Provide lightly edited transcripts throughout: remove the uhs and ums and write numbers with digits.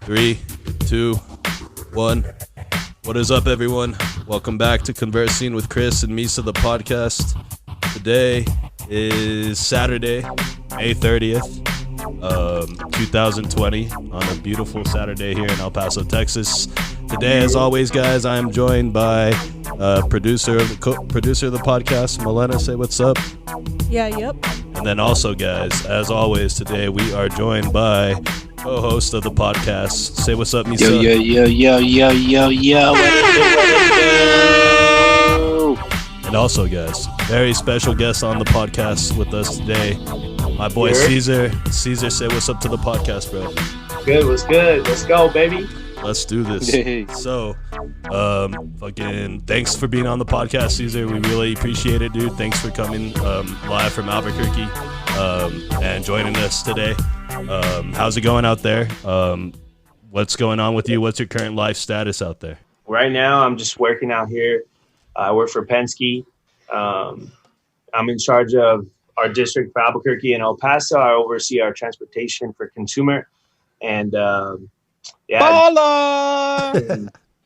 3, 2, 1. What is up, everyone? Welcome back to Conversing with Chris and Misa, the podcast. Today is Saturday, May 30th, 2020, on a beautiful Saturday here in El Paso, Texas. Today, as always, guys, I am joined by producer of the podcast, Milena. Say what's up. Yep. And then also, guys, as always, today we are joined by co-host of the podcast. Say what's up, Misa. Yo. What it do? And also, guys, very special guest on the podcast with us today, my boy Cesar. Cesar, say what's up to the podcast, bro. Good, what's good? Let's go, baby. Let's do this. So, fucking thanks for being on the podcast, Cesar. We really appreciate it, dude. Thanks for coming live from Albuquerque and joining us today. How's it going out there? What's going on with you? What's your current life status out there? Right now, I'm just working out here. I work for Penske. I'm in charge of our district for Albuquerque and El Paso. I oversee our transportation for consumer. And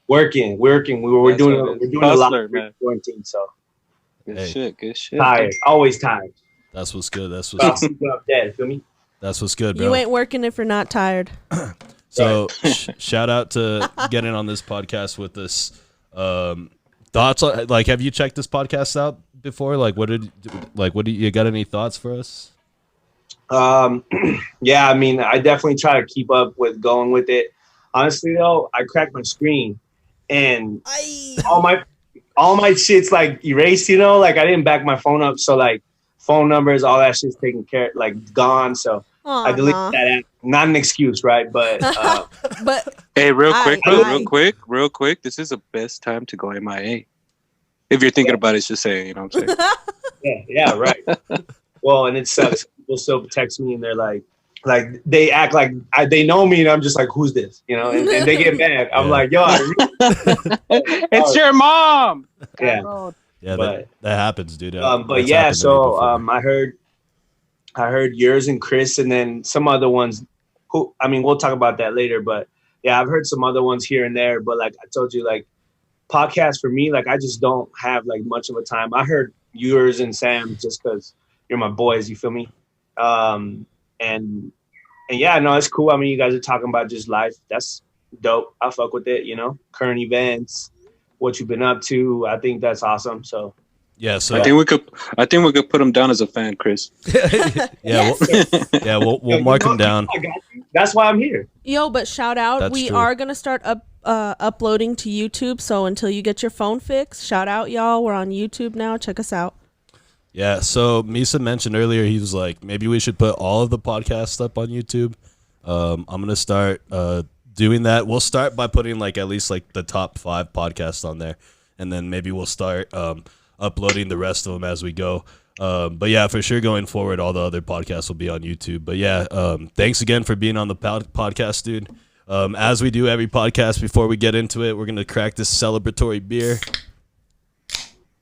working. We're doing a lot of quarantine. So Good shit. tired, always tired. That's what's good. That's what's Dead, feel me? That's what's good, bro. You ain't working if you're not tired. So shout out to getting on this podcast with us. Thoughts on, like, have you checked this podcast out before? What do you got any thoughts for us? Yeah, I mean, I definitely try to keep up with going with it. Honestly though, I cracked my screen and all my shit's like erased, like I didn't back my phone up, so like phone numbers, all that shit's taken care, like gone. So I deleted that app. Not an excuse, right? But but hey, real quick. This is the best time to go MIA. If you're thinking about it, just saying, you know what I'm saying? yeah, right. Well, and it sucks. People still text me and they're like they act like they know me, and I'm just like, who's this? And they get mad. I'm like, yo, it's your mom. Yeah, that happens, dude. But yeah, so I heard yours and Chris, and then some other ones. Who, I mean, we'll talk about that later. But yeah, I've heard some other ones here and there. But like I told you, like podcasts for me, like I just don't have like much of a time. I heard yours and Sam just because you're my boys. You feel me? And yeah, no, it's cool. I mean, you guys are talking about just life. That's dope. I fuck with it. Current events, what you've been up to. I think that's awesome. So. Yeah, so I think we could put him down as a fan, Chris. We'll mark him down. That's why I'm here. Yo, but shout out, That's we true. are gonna start uploading to YouTube. So until you get your phone fixed, shout out, y'all. We're on YouTube now. Check us out. Yeah, so Misa mentioned earlier, he was like, maybe we should put all of the podcasts up on YouTube. I'm gonna start doing that. We'll start by putting like at least like the top 5 podcasts on there, and then maybe we'll start uploading the rest of them as we go. But yeah, for sure, going forward, all the other podcasts will be on YouTube. But yeah, thanks again for being on the podcast, dude. As we do every podcast, before we get into it, we're going to crack this celebratory beer.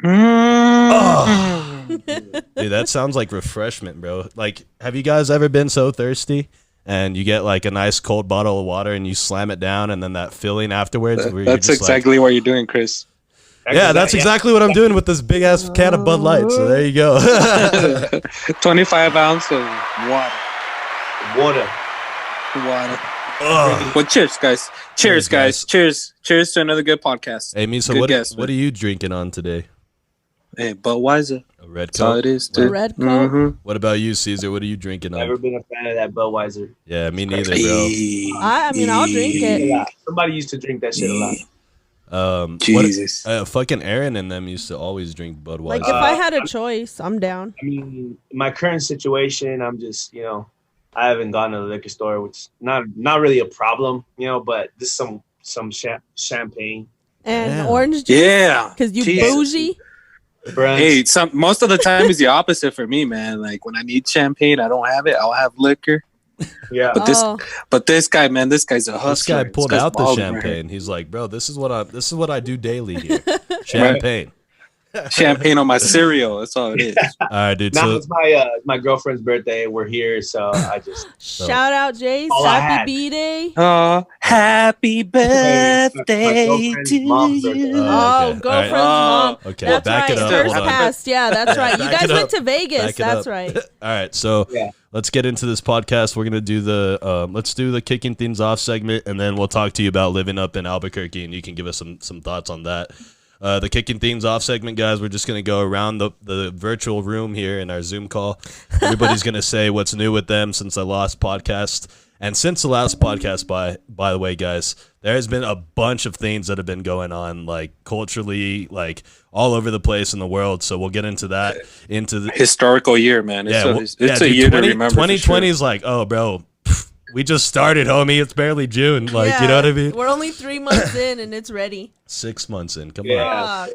Oh. Dude, that sounds like refreshment, bro. Like, have you guys ever been so thirsty and you get like a nice cold bottle of water and you slam it down, and then that feeling afterwards? Where that's exactly what you're doing, Chris. Yeah, that's exactly what I'm doing with this big ass can of Bud Light. So there you go. 25 ounce of Water. Ugh. Well, cheers, guys. Cheers, guys. Cheers to another good podcast. Hey, Misa, what are you drinking on today? Hey, Budweiser. A red That's all Coke. it is, dude. Red Coke. Mm-hmm. What about you, Cesar? What are you drinking on? Never been a fan of that Budweiser. Yeah, me neither, bro. I mean, I'll drink it. Yeah, somebody used to drink that shit a lot. Jesus. Fucking Aaron and them used to always drink Budweiser. Like if I had a choice, I'm down. I mean, my current situation, I'm just, I haven't gone to the liquor store, which is not really a problem, but this is some champagne And orange juice. Yeah. Because you Jesus. bougie. Brunch. Hey, most of the time is the opposite for me, man. Like when I need champagne, I don't have it. I'll have liquor. Yeah. But this guy, man, this guy's a hustler. This guy pulled out the champagne. He's like, bro, this is what I do daily here. Champagne. Champagne on my cereal. That's all it is. All right, dude. Now So it's my girlfriend's birthday. We're here, so I just Shout out, Jace. All I Happy had. B-Day. Happy birthday to you. Oh, okay. girlfriend's All mom. Okay, That's back right. it up. First Hold on. past. Yeah, that's right. You back guys it went up. to Vegas. Back it That's up. right. All right, so let's get into this podcast. We're gonna do let's do the kicking things off segment, and then we'll talk to you about living up in Albuquerque, and you can give us some thoughts on that. The kicking things off segment, guys. We're just gonna go around the virtual room here in our Zoom call. Everybody's gonna say what's new with them since the last podcast. And since the last podcast, by the way, guys, there has been a bunch of things that have been going on, like culturally, like all over the place in the world. So we'll get into that. Into the historical year, man. It's a year to remember. 2020 is like, oh, bro, we just started, homie. It's barely June. Like, Yeah, you know what I mean? We're only 3 months in, and it's ready. 6 months in. Come on.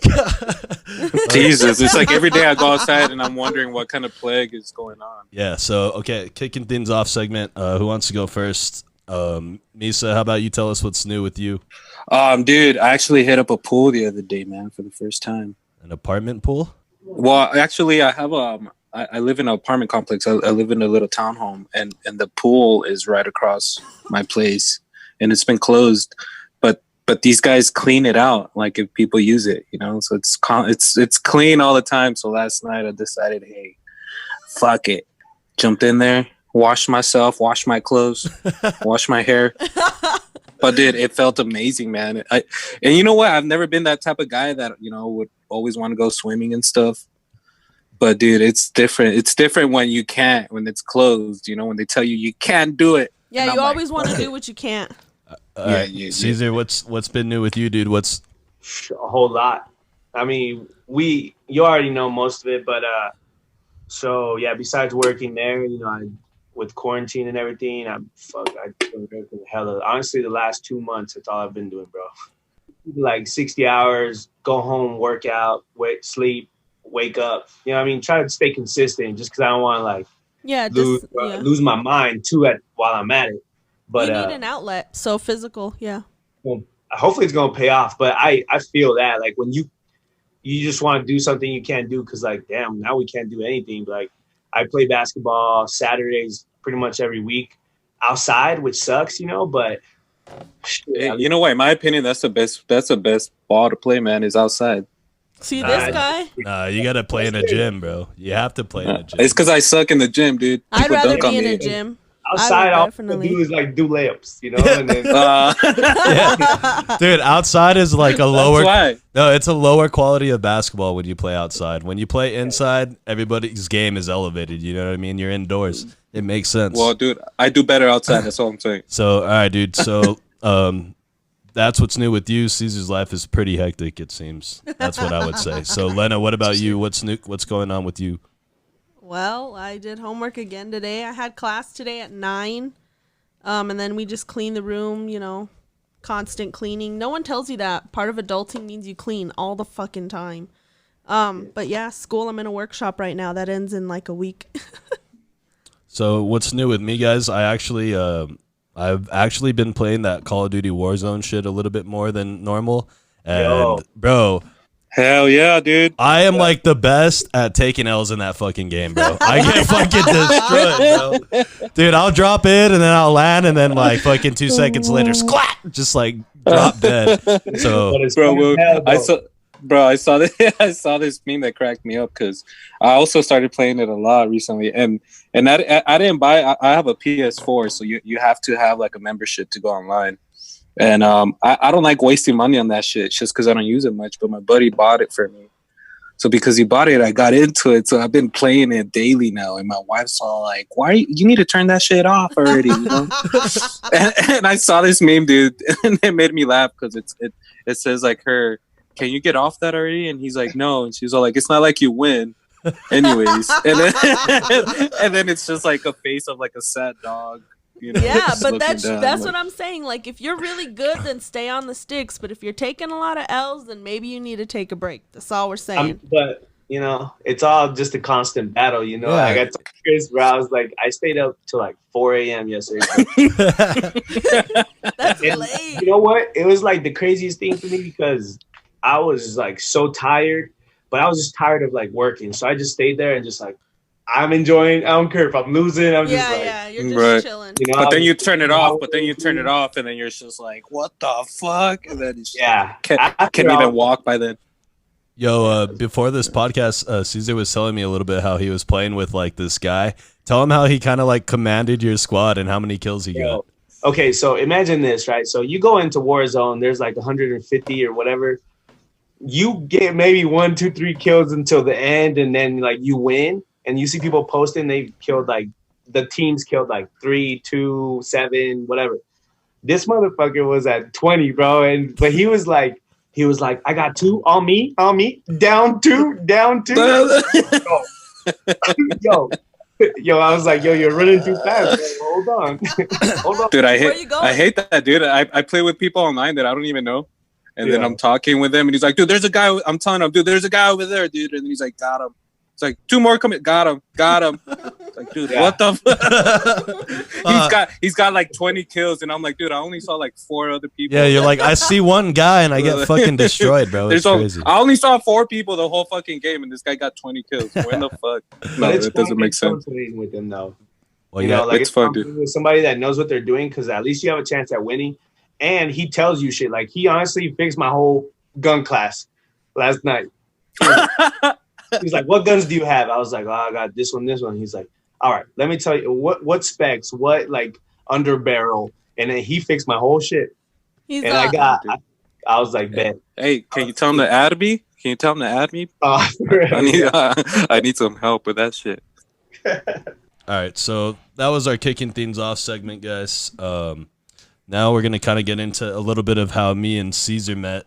Jesus, it's like every day I go outside and I'm wondering what kind of plague is going on. Yeah. So okay, kicking things off segment. Who wants to go first? Misa, how about you tell us what's new with you? Dude, I actually hit up a pool the other day, man, for the first time. An apartment pool? Well, actually, I have I live in an apartment complex. I live in a little townhome, and the pool is right across my place, and it's been closed. But these guys clean it out, like if people use it, you know. So it's clean all the time. So last night I decided, hey, fuck it, jumped in there, washed myself, washed my clothes, washed my hair. But dude, it felt amazing, man. And you know what? I've never been that type of guy that, you know, would always want to go swimming and stuff. But dude, it's different. It's different when you can't, when it's closed, you know, when they tell you can't do it. Yeah, you always want to do what you can't. Caesar, what's been new with you, dude? What's a whole lot. I mean, you already know most of it, but so yeah, besides working there, you know, with quarantine and everything, I've been working honestly, the last 2 months, that's all I've been doing, bro. Like 60 hours, go home, work out, sleep, wake up. You know what I mean? Try to stay consistent just because I don't want to lose my mind too while I'm at it. But you need an outlet, so physical, yeah. Well, hopefully it's gonna pay off. But I feel that like when you just want to do something you can't do because like damn, now we can't do anything. But, like I play basketball Saturdays pretty much every week outside, which sucks, you know. But you know what? In my opinion, that's the best ball to play, man. Is outside. See this guy? Nah, you gotta play in a gym, bro. You have to play in a gym. It's because I suck in the gym, dude. I'd rather be in a gym. Outside, all I do is like do layups, you know. And then, yeah. Dude, outside is like a lower. No, it's a lower quality of basketball when you play outside. When you play inside, everybody's game is elevated. You know what I mean? You're indoors. It makes sense. Well, dude, I do better outside. That's all I'm saying. So, all right, dude. So, that's what's new with you. Caesar's life is pretty hectic, it seems. That's what I would say. So, Lena, what about you? What's new? What's going on with you? Well, I did homework again today. I had class today at 9, and then we just cleaned the room, you know, constant cleaning. No one tells you that. Part of adulting means you clean all the fucking time. But yeah, school, I'm in a workshop right now. That ends in like a week. So what's new with me, guys? I've actually been playing that Call of Duty Warzone shit a little bit more than normal. And, bro... Hell yeah, dude. I am like the best at taking L's in that fucking game, bro. I get fucking destroyed, bro. Dude, I'll drop in and then I'll land and then like fucking 2 seconds later, squat, just like drop dead. So, I saw this meme that cracked me up because I also started playing it a lot recently, and I didn't buy. I have a PS4, so you have to have like a membership to go online. And I don't like wasting money on that shit just because I don't use it much. But my buddy bought it for me. So because he bought it, I got into it. So I've been playing it daily now. And my wife's all like, why you need to turn that shit off already? You know? and I saw this meme, dude. And it made me laugh because it says like can you get off that already? And he's like, no. And she's all like, it's not like you win. Anyways. And then it's just like a face of like a sad dog. You know, yeah, but that's what I'm saying. Like, if you're really good, then stay on the sticks. But if you're taking a lot of L's, then maybe you need to take a break. That's all we're saying. But you know, it's all just a constant battle. You know, yeah. I got to Chris, where I was like, I stayed up till like 4 a.m. yesterday. That's late. You know what? It was like the craziest thing for me because I was like so tired, but I was just tired of like working. So I just stayed there and just like I'm enjoying. I don't care if I'm losing. I'm just like, yeah. You're just Right. chilling. you know. But then you turn it off. But then you turn it off, and then you're just like, "What the fuck?" And then you just Yeah. can't even walk by then. Yo, before this podcast, Cesar was telling me a little bit how he was playing with like this guy. Tell him how he kind of like commanded your squad and how many kills he got. Okay, so imagine this, right? So you go into Warzone, there's like 150 or whatever. You get maybe 1, 2, 3 kills until the end, and then like you win. And you see people posting they killed like the teams killed like 3, 2, 7, whatever. This motherfucker was at 20, bro, but he was like, I got 2 on me, down 2. Yo, I was like, yo, you're running too fast. Bro. Hold on. Dude, I hate that, dude. I play with people online that I don't even know. And then I'm talking with him, and he's like, dude, there's a guy. I'm telling him, dude, there's a guy over there, dude. And he's like, got him. It's like 2 more coming. Got him. It's like, dude, what the fuck? He's got like 20 kills, and I'm like, dude, I only saw like 4 other people. Yeah, you're like, I see one guy, and I get fucking destroyed, bro. It's crazy. I only saw 4 people the whole fucking game, and this guy got 20 kills. When the fuck? No, it doesn't make sense. With him though. Well, you know, like it's fun, dude. With somebody that knows what they're doing, because at least you have a chance at winning. And he tells you shit. Like, he honestly fixed my whole gun class last night. He's like, what guns do you have? I was like, oh, I got this one. He's like, all right, let me tell you what specs, what like under barrel. And then he fixed my whole shit. I was like, bet. Hey, can you tell him to add me? I need some help with that shit. All right, so that was our kicking things off segment, guys. Now we're going to kind of get into a little bit of how me and Cesar met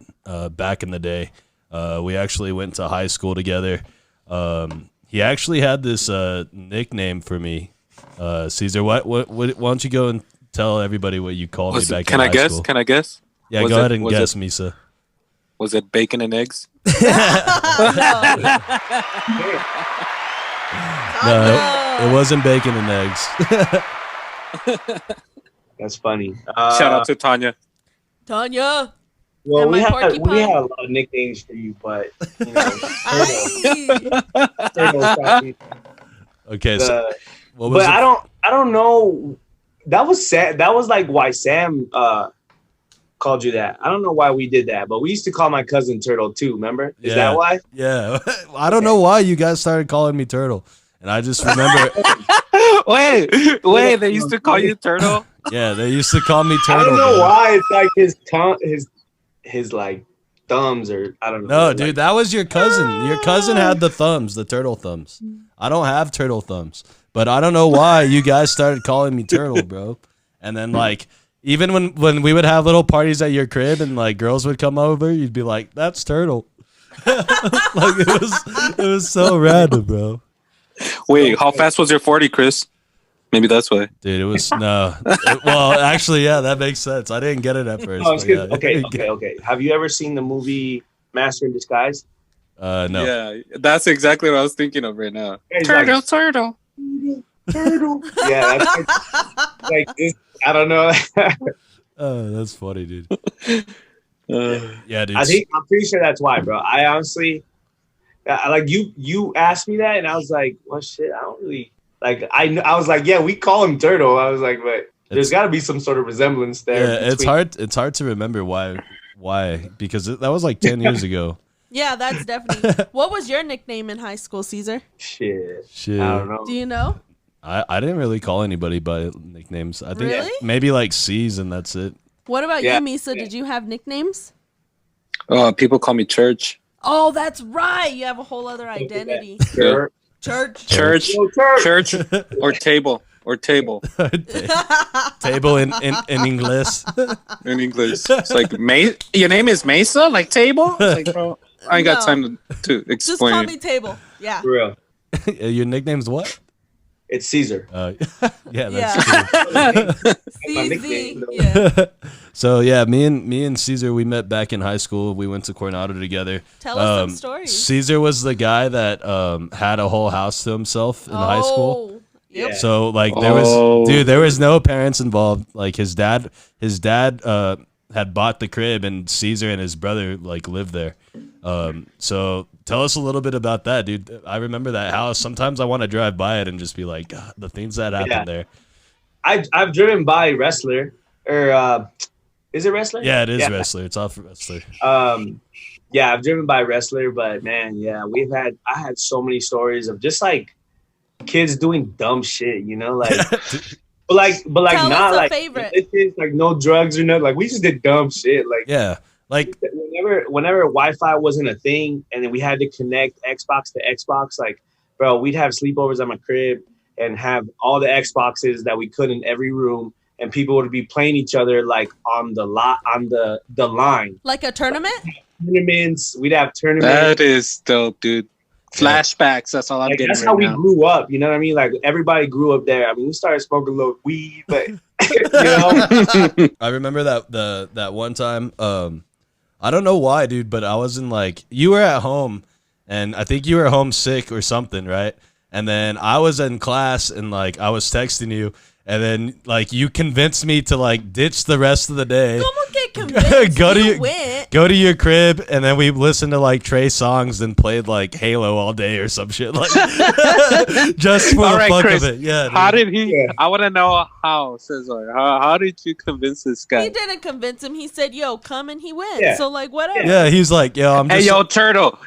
back in the day. We actually went to high school together. He actually had this nickname for me. Cesar, why don't you go and tell everybody what you called me back in high school? Can I guess? Yeah, go ahead and guess, Misa. Was it bacon and eggs? No, it wasn't bacon and eggs. That's funny. Shout out to Tanya. Well, we had a lot of nicknames for you, but you know, okay. So, what was but I don't know. That was Sam. That was like why Sam called you that. I don't know why we did that, but we used to call my cousin Turtle too. Remember? Is that why? Yeah. I don't know why you guys started calling me Turtle, and I just remember. wait. They used to call you Turtle. Yeah, they used to call me Turtle. I don't know why. It's like his like thumbs, or I don't know. No, dude, that was your cousin. Your cousin had the thumbs, the turtle thumbs. I don't have turtle thumbs, but I don't know why you guys started calling me Turtle, bro. And then like even when we would have little parties at your crib and like girls would come over, you'd be like, "That's Turtle." Like it was so random, bro. Wait, how fast was your 40, Chris? Maybe that's why. Dude, it was no. Well, actually, yeah, that makes sense. I didn't get it at first. Yeah. Okay. Have you ever seen the movie Master in Disguise? No. Yeah, that's exactly what I was thinking of right now. Turtle. Turtle. Yeah, that's like this. I don't know. Oh, that's funny, dude. Yeah, dude. I'm pretty sure that's why, bro. I honestly, like you asked me that, and I was like, well, shit, I don't really. Like I was like, yeah, we call him Turtle. I was like, but there's got to be some sort of resemblance there. Yeah, it's hard to remember why because that was like 10 years ago. Yeah, that's definitely. What was your nickname in high school, Cesar? Shit. I don't know. Do you know? I didn't really call anybody by nicknames. I think really? Maybe like C's and that's it. What about you, Misa? Did you have nicknames? People call me Church. Oh, that's right. You have a whole other identity. Yeah. Church, or table, table in English. In English, it's like your name is Misa, like table. It's like, bro, I ain't got time to explain. Just call me Table. Yeah. For real. Your nickname's what? It's Cesar. Yeah, that's true. CZ. Yeah. So yeah, me and Cesar, we met back in high school. We went to Coronado together. Tell us some stories. Cesar was the guy that had a whole house to himself in high school. Yep. So like there was no parents involved. Like his dad had bought the crib, and Cesar and his brother like lived there. So tell us a little bit about that, dude. I remember that house. Sometimes I want to drive by it and just be like, God, the things that happened there. I've driven by Wrestler, or is it Wrestler? Yeah, it is Wrestler. It's off Wrestler. Yeah, I've driven by Wrestler, but man, yeah, I had so many stories of just like kids doing dumb shit, you know, like, but Tell not us a like favorite. like no drugs or nothing. Like we just did dumb shit, like Yeah, like whenever Wi-Fi wasn't a thing, and then we had to connect Xbox to Xbox, like, bro, we'd have sleepovers at my crib and have all the Xboxes that we could in every room, and people would be playing each other like on the line. Like a tournament? Tournaments. We'd have tournaments. That is dope, dude. Flashbacks. That's all I'm Like, getting. that's right how we now. grew up. You know what I mean? Like everybody grew up there. I mean, we started smoking a little weed, but you know. I remember that one time. I don't know why, dude, but I was in like, you were at home, and I think you were homesick or something, right? And then I was in class, and like I was texting you, and then like you convinced me to like ditch the rest of the day. ¿Cómo que convinced? You went. Go to your crib, and then we listened to like Trey songs and played like Halo all day or some shit, like just for All the right, fuck Chris, of it. Yeah. How dude. did he? Yeah. I want to know how, Cesar. How did you convince this guy? He didn't convince him. He said, "Yo, come," and he went. Yeah. So like, whatever. Yeah, he's like, yo, I'm Hey, just. yo, turtle!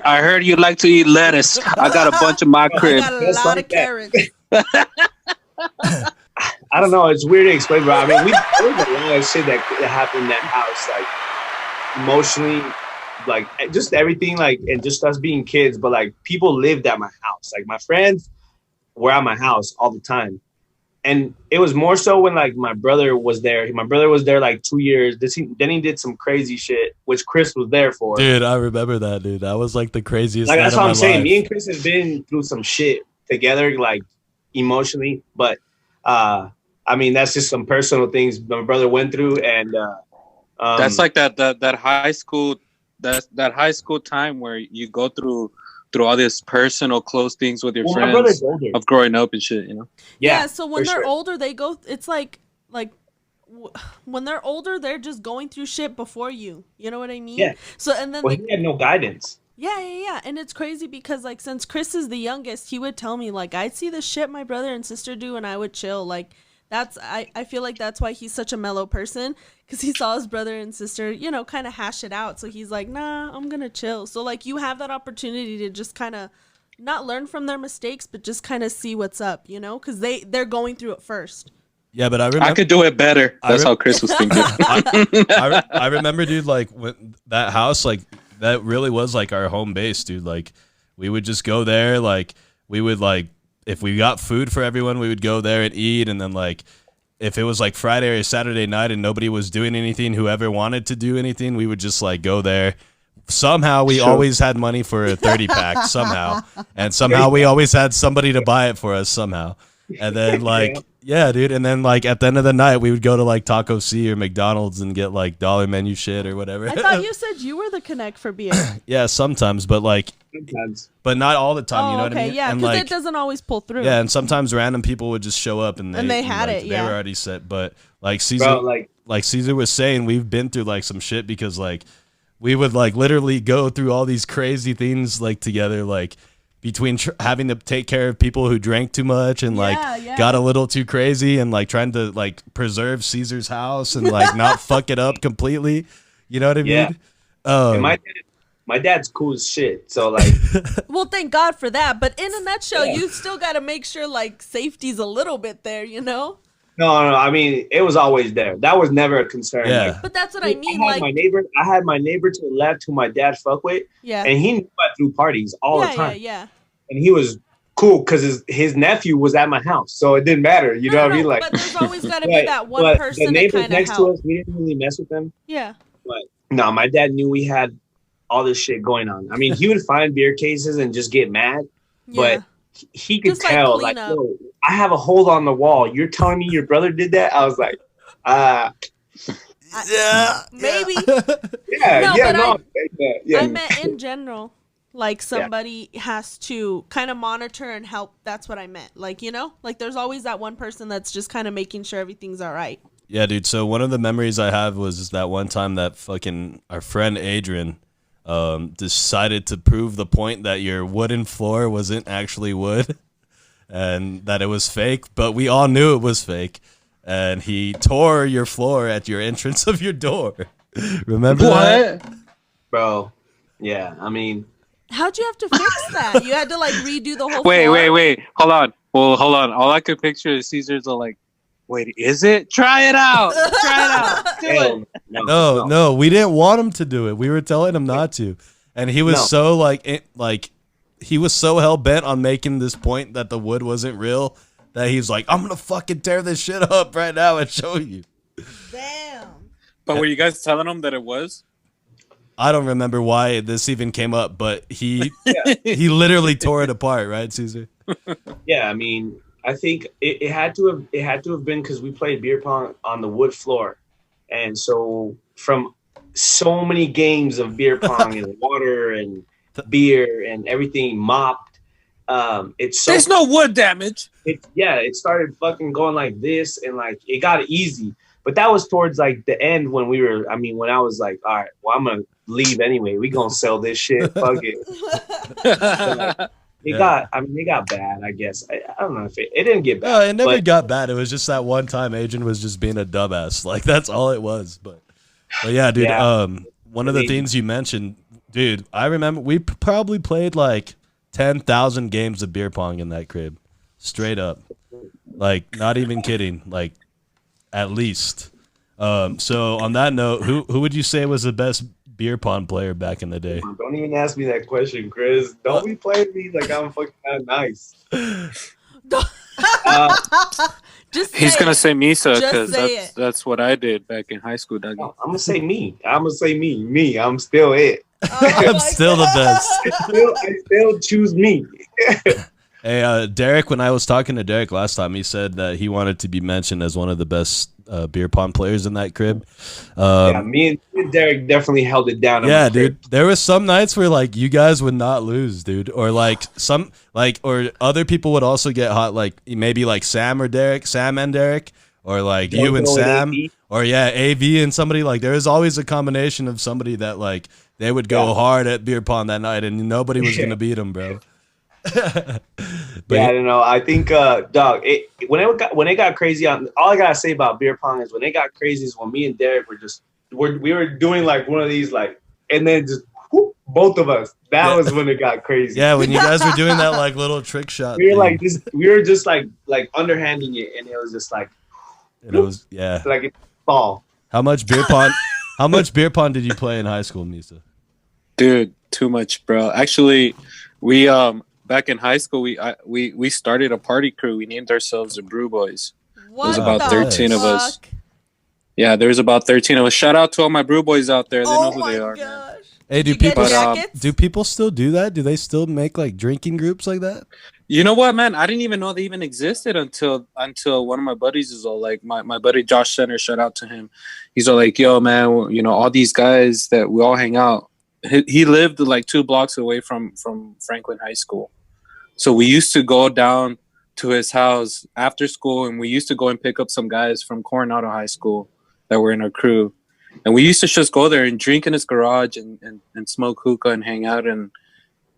I heard you like to eat lettuce. I got a bunch in my I crib. got a Just lot like of that. carrots. I don't know. It's weird to explain, bro. I mean, there was a lot of shit that happened in that house, like emotionally, like just everything, like, and just us being kids. But like, people lived at my house. Like my friends were at my house all the time, and it was more so when like my brother was there. My brother was there like 2 years. Then he did some crazy shit, which Chris was there for. Dude, I remember that, dude. That was like the craziest. Like night that's of what my I'm saying. life. Me and Chris have been through some shit together, like emotionally. But I mean, that's just some personal things my brother went through, and That's like that high school that high school time where you go through all these personal close things with your my friends brother's older. of growing up and shit. You know. Yeah. So when for they're sure. older, they go. It's like when they're older, they're just going through shit before you. You know what I mean? Yeah. So and then Well, he had no guidance. Yeah. And it's crazy because, like, since Chris is the youngest, he would tell me, like, I'd see the shit my brother and sister do, and I would chill. Like, I feel like that's why he's such a mellow person, because he saw his brother and sister, you know, kind of hash it out. So he's like, nah, I'm going to chill. So, like, you have that opportunity to just kind of not learn from their mistakes, but just kind of see what's up, you know, because they're going through it first. Yeah, but I remember. I could do it better. That's how Chris was thinking. I remember, dude, like when that house, like that really was like our home base, dude. Like we would just go there, like we would like if we got food for everyone, we would go there and eat, and then like if it was like Friday or Saturday night and nobody was doing anything, whoever wanted to do anything, we would just like go there. Somehow we always had money for a 30 pack somehow, and somehow we always had somebody to buy it for us somehow. And then like yeah, dude, and then like at the end of the night we would go to like Taco C or McDonald's and get like dollar menu shit or whatever. I thought you said you were the connect for beer. Yeah, sometimes, but like Sometimes. but not all the time, you know okay, what I mean? yeah, And because like it doesn't always pull through. yeah, and sometimes random people would just show up and they had like, it, they yeah. were already set, but like Cesar Bro, like Cesar was saying, we've been through like some shit because like we would like literally go through all these crazy things like together, like between having to take care of people who drank too much and like got a little too crazy and like trying to like preserve Caesar's house and like not fuck it up completely. You know what I Yeah. mean? And my dad's cool as shit. So like, Well, thank God for that. But in a nutshell, you still got to make sure like safety's a little bit there, you know? no. I mean, it was always there. That was never a concern. Yeah. Like, But that's what I mean. I had my neighbor to the left who my dad fuck with, Yeah. and he knew I threw parties all the time. Yeah. And he was cool because his nephew was at my house, so it didn't matter. You know what I mean? Like, but there's always got to be that one but person the to neighbors kind of next to help. us, we didn't really mess with them. Yeah. But no, my dad knew we had all this shit going on. I mean, he would find beer cases and just get mad, Yeah. but he could Just, like, tell, clean like, up. yo, I have a hole on the wall. You're telling me your brother did that? I was like, Maybe. yeah. I meant in general. Like somebody has to kind of monitor and help. That's what I meant. Like, you know, like there's always that one person that's just kind of making sure everything's all right. Yeah, dude. So one of the memories I have was that one time that fucking our friend Adrian decided to prove the point that your wooden floor wasn't actually wood and that it was fake, but we all knew it was fake. And he tore your floor at your entrance of your door. Remember that? Bro? Yeah, I mean, How'd you have to fix that? You had to like redo the whole Wait, floor? wait. Hold on. Well, hold on. All I could picture is Caesar's all like, wait, is it? Try it out. Try it out. Do it. No, we didn't want him to do it. We were telling him not to. And he was so he was so hell bent on making this point that the wood wasn't real that he's like, I'm gonna fucking tear this shit up right now and show you. Damn. But were you guys telling him that it was? I don't remember why this even came up, but he literally tore it apart, right, Cesar? Yeah, I mean, I think it had to have been because we played beer pong on the wood floor, and so from so many games of beer pong and water and beer and everything mopped, There's no wood damage. It started fucking going like this, and like it got easy. But that was towards like the end when when I was like, all right, well, I'm gonna leave anyway. We gonna sell this shit. Fuck it. It got bad, I guess. I don't know if it didn't get bad. No, it never got bad. It was just that one time Adrian was just being a dumbass. Like, that's all it was. But yeah, dude, one of the things you mentioned, dude, I remember we probably played like 10,000 games of beer pong in that crib. Straight up. Like, not even kidding. Like, at least. So on that note, who would you say was the best beer pong player back in the day? Don't even ask me that question, Chris. Don't be playing me like I'm fucking that nice. He's gonna say Misa Just because that's what I did back in high school, Dougie. I'm gonna say me. I'm still it. I'm still the best. I still choose me. Hey, Derek, when I was talking to Derek last time, he said that he wanted to be mentioned as one of the best beer pong players in that crib. Yeah, me and Derek definitely held it down. Yeah, dude. There was some nights where like you guys would not lose, dude, or like or other people would also get hot, like maybe like Sam and Derek, or like you and Sam, or AV and somebody. Like there was always a combination of somebody that like they would go hard at beer pong that night, and nobody was gonna beat them, bro. I don't know. I think, dog. When it got crazy, all I gotta say about beer pong is when it got crazy is when me and Derek we were doing like one of these like, and then just whoop, both of us. That was when it got crazy. Yeah, when you guys were doing that like little trick shot. We were just like underhanding it, and it was just like, and it was like a ball. How much beer pong? How much beer pong did you play in high school, Misa? Dude, too much, bro. Actually, we back in high school, we started a party crew. We named ourselves the Brew Boys. What There's about 13 of us. fuck? Yeah, there's about 13 of us. Shout out to all my Brew Boys out there. They know who they are. Gosh. Man. Hey, Did you get jackets? do people still do that? Do they still make like drinking groups like that? You know what, man? I didn't even know they even existed until one of my buddies is all like, my buddy Josh Center, shout out to him. He's all like, yo, man, you know, all these guys that we all hang out. He lived like 2 blocks away from Franklin High School. So we used to go down to his house after school, and we used to go and pick up some guys from Coronado High School that were in our crew. And we used to just go there and drink in his garage and smoke hookah and hang out. And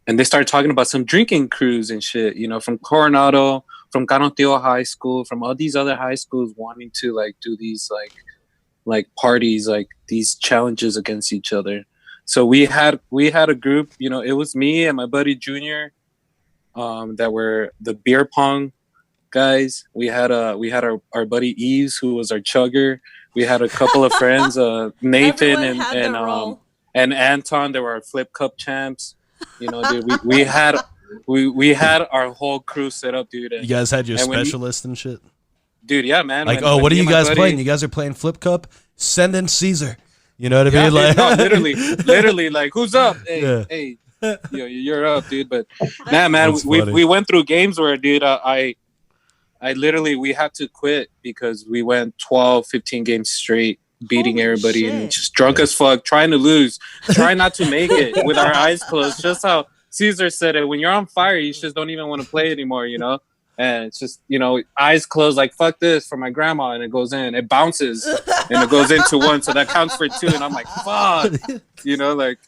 they started talking about some drinking crews and shit, you know, from Coronado, from Canoteo High School, from all these other high schools wanting to like do these like parties, like these challenges against each other. So we had a group, you know, it was me and my buddy Junior, that were the beer pong guys. We had our buddy Eves, who was our chugger. We had a couple of friends, Nathan and Anton. They were our flip cup champs. You know, dude, we had our whole crew set up, dude. You guys had your specialists and shit. Dude, yeah, man. Like, what are you guys playing? You guys are playing flip cup. Send in Cesar. You know what I mean? Dude, like, no, literally, like, who's up? Hey, you're up, dude. But nah, man, we went through games where, dude, I literally, we had to quit because we went 12, 15 games straight, beating everybody and just drunk as fuck, trying to lose, trying not to make it with our eyes closed. Just how Cesar said it. When you're on fire, you just don't even want to play anymore, you know? and it's just, you know, eyes closed, like fuck this for my grandma, and it goes in, it bounces, and it goes into one, so that counts for two, and I'm like, fuck, you know, like,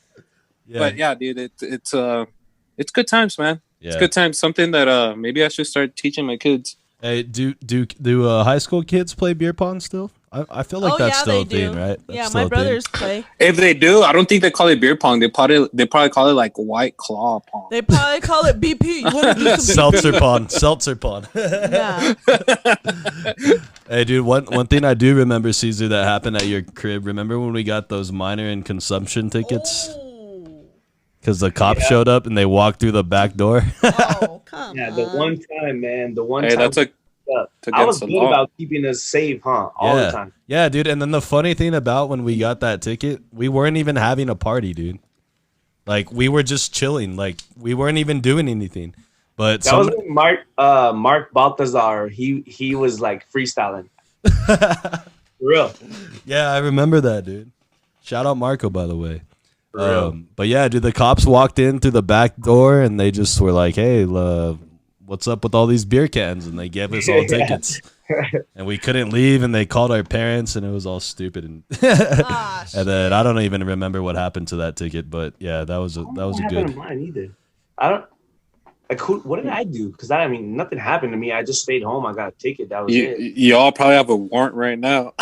but yeah, dude, it's good times, man. Yeah. It's good times. Something that maybe I should start teaching my kids. Hey, do high school kids play beer pong still? I feel like that's still a thing, right? That's my brothers play. If they do, I don't think they call it beer pong. They probably call it like White Claw pong. They probably call it BP. You want to do some seltzer pong? Seltzer pong. Yeah. Hey, dude, one thing I do remember, Cesar, that happened at your crib. Remember when we got those minor and consumption tickets? Because the cops showed up and they walked through the back door. Oh, come on. Yeah, the one time, man. The one time. That's I was good about keeping us safe, huh? All the time. Yeah, dude. And then the funny thing about when we got that ticket, we weren't even having a party, dude. Like, we were just chilling. Like, we weren't even doing anything. But that was when Mark Baltazar. He was like freestyling. For real. Yeah, I remember that, dude. Shout out Marco, by the way. But yeah, dude, the cops walked in through the back door and they just were like, "Hey, what's up with all these beer cans?" And they gave us all tickets, and we couldn't leave. And they called our parents, and it was all stupid. And and then I don't even remember what happened to that ticket, but yeah, that was a good. Mine either. I don't. Like, what did I do? Because I mean, nothing happened to me. I just stayed home. I got a ticket. That was it. Y'all probably have a warrant right now.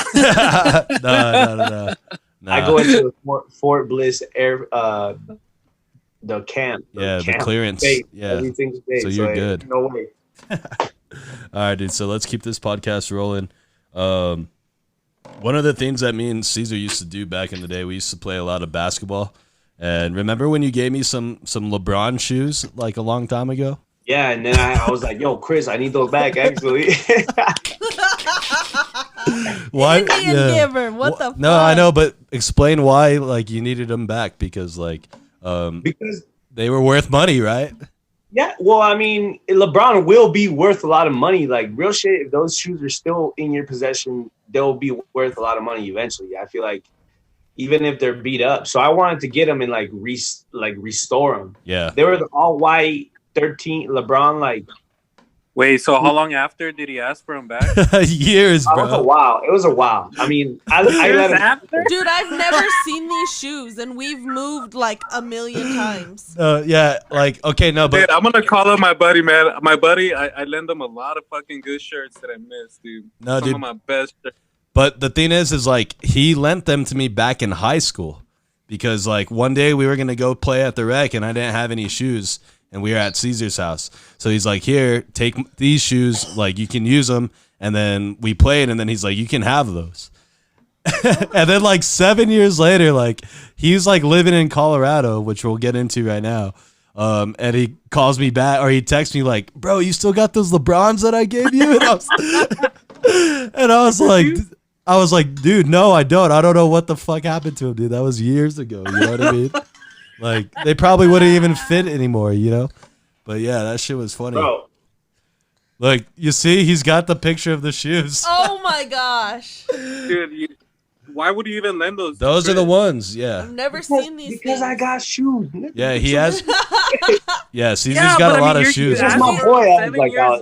No. Nah. I go into the Fort Bliss air, the camp. The clearance. Space. Yeah, everything's big. So you're good. No way. All right, dude. So let's keep this podcast rolling. One of the things that me and Cesar used to do back in the day, we used to play a lot of basketball. And remember when you gave me some LeBron shoes like a long time ago? Yeah, and then I was like, "Yo, Chris, I need those back." Actually. Why? Giver. What the fuck? No, I know, but explain why like you needed them back because because they were worth money, right? Yeah, well, I mean, LeBron will be worth a lot of money. Like real shit, if those shoes are still in your possession, they'll be worth a lot of money eventually. I feel like even if they're beat up. So I wanted to get them and like restore them. Yeah, they were the all white 13 LeBron like. Wait, so how long after did he ask for him back? Years, bro. It was a while. I mean, I let him. Dude, I've never seen these shoes, and we've moved like a million times. Yeah, like, okay, no, but... Dude, I'm going to call up my buddy, man. My buddy, I lend him a lot of fucking good shirts that I missed, dude. No, Some of my best shirts. But the thing is like, he lent them to me back in high school. Because, like, one day we were going to go play at the rec, and I didn't have any shoes. And we were at Cesar's house. So he's like, here, take these shoes. Like, you can use them. And then we played. And then he's like, you can have those. And then, like, 7 years later, like, he's, like, living in Colorado, which we'll get into right now. And he calls me back, or he texts me, like, bro, you still got those LeBrons that I gave you? And I was like, dude, no, I don't. I don't know what the fuck happened to him, dude. That was years ago. You know what I mean? Like, they probably wouldn't even fit anymore, you know? But, yeah, that shit was funny. Bro. Look, you see? He's got the picture of the shoes. Oh, my gosh. Dude, why would you even lend those? Those are the ones, yeah. I've never seen these because things. I got shoes. Yeah, he has. Yeah, Caesar's got a lot of shoes. That's my boy. I was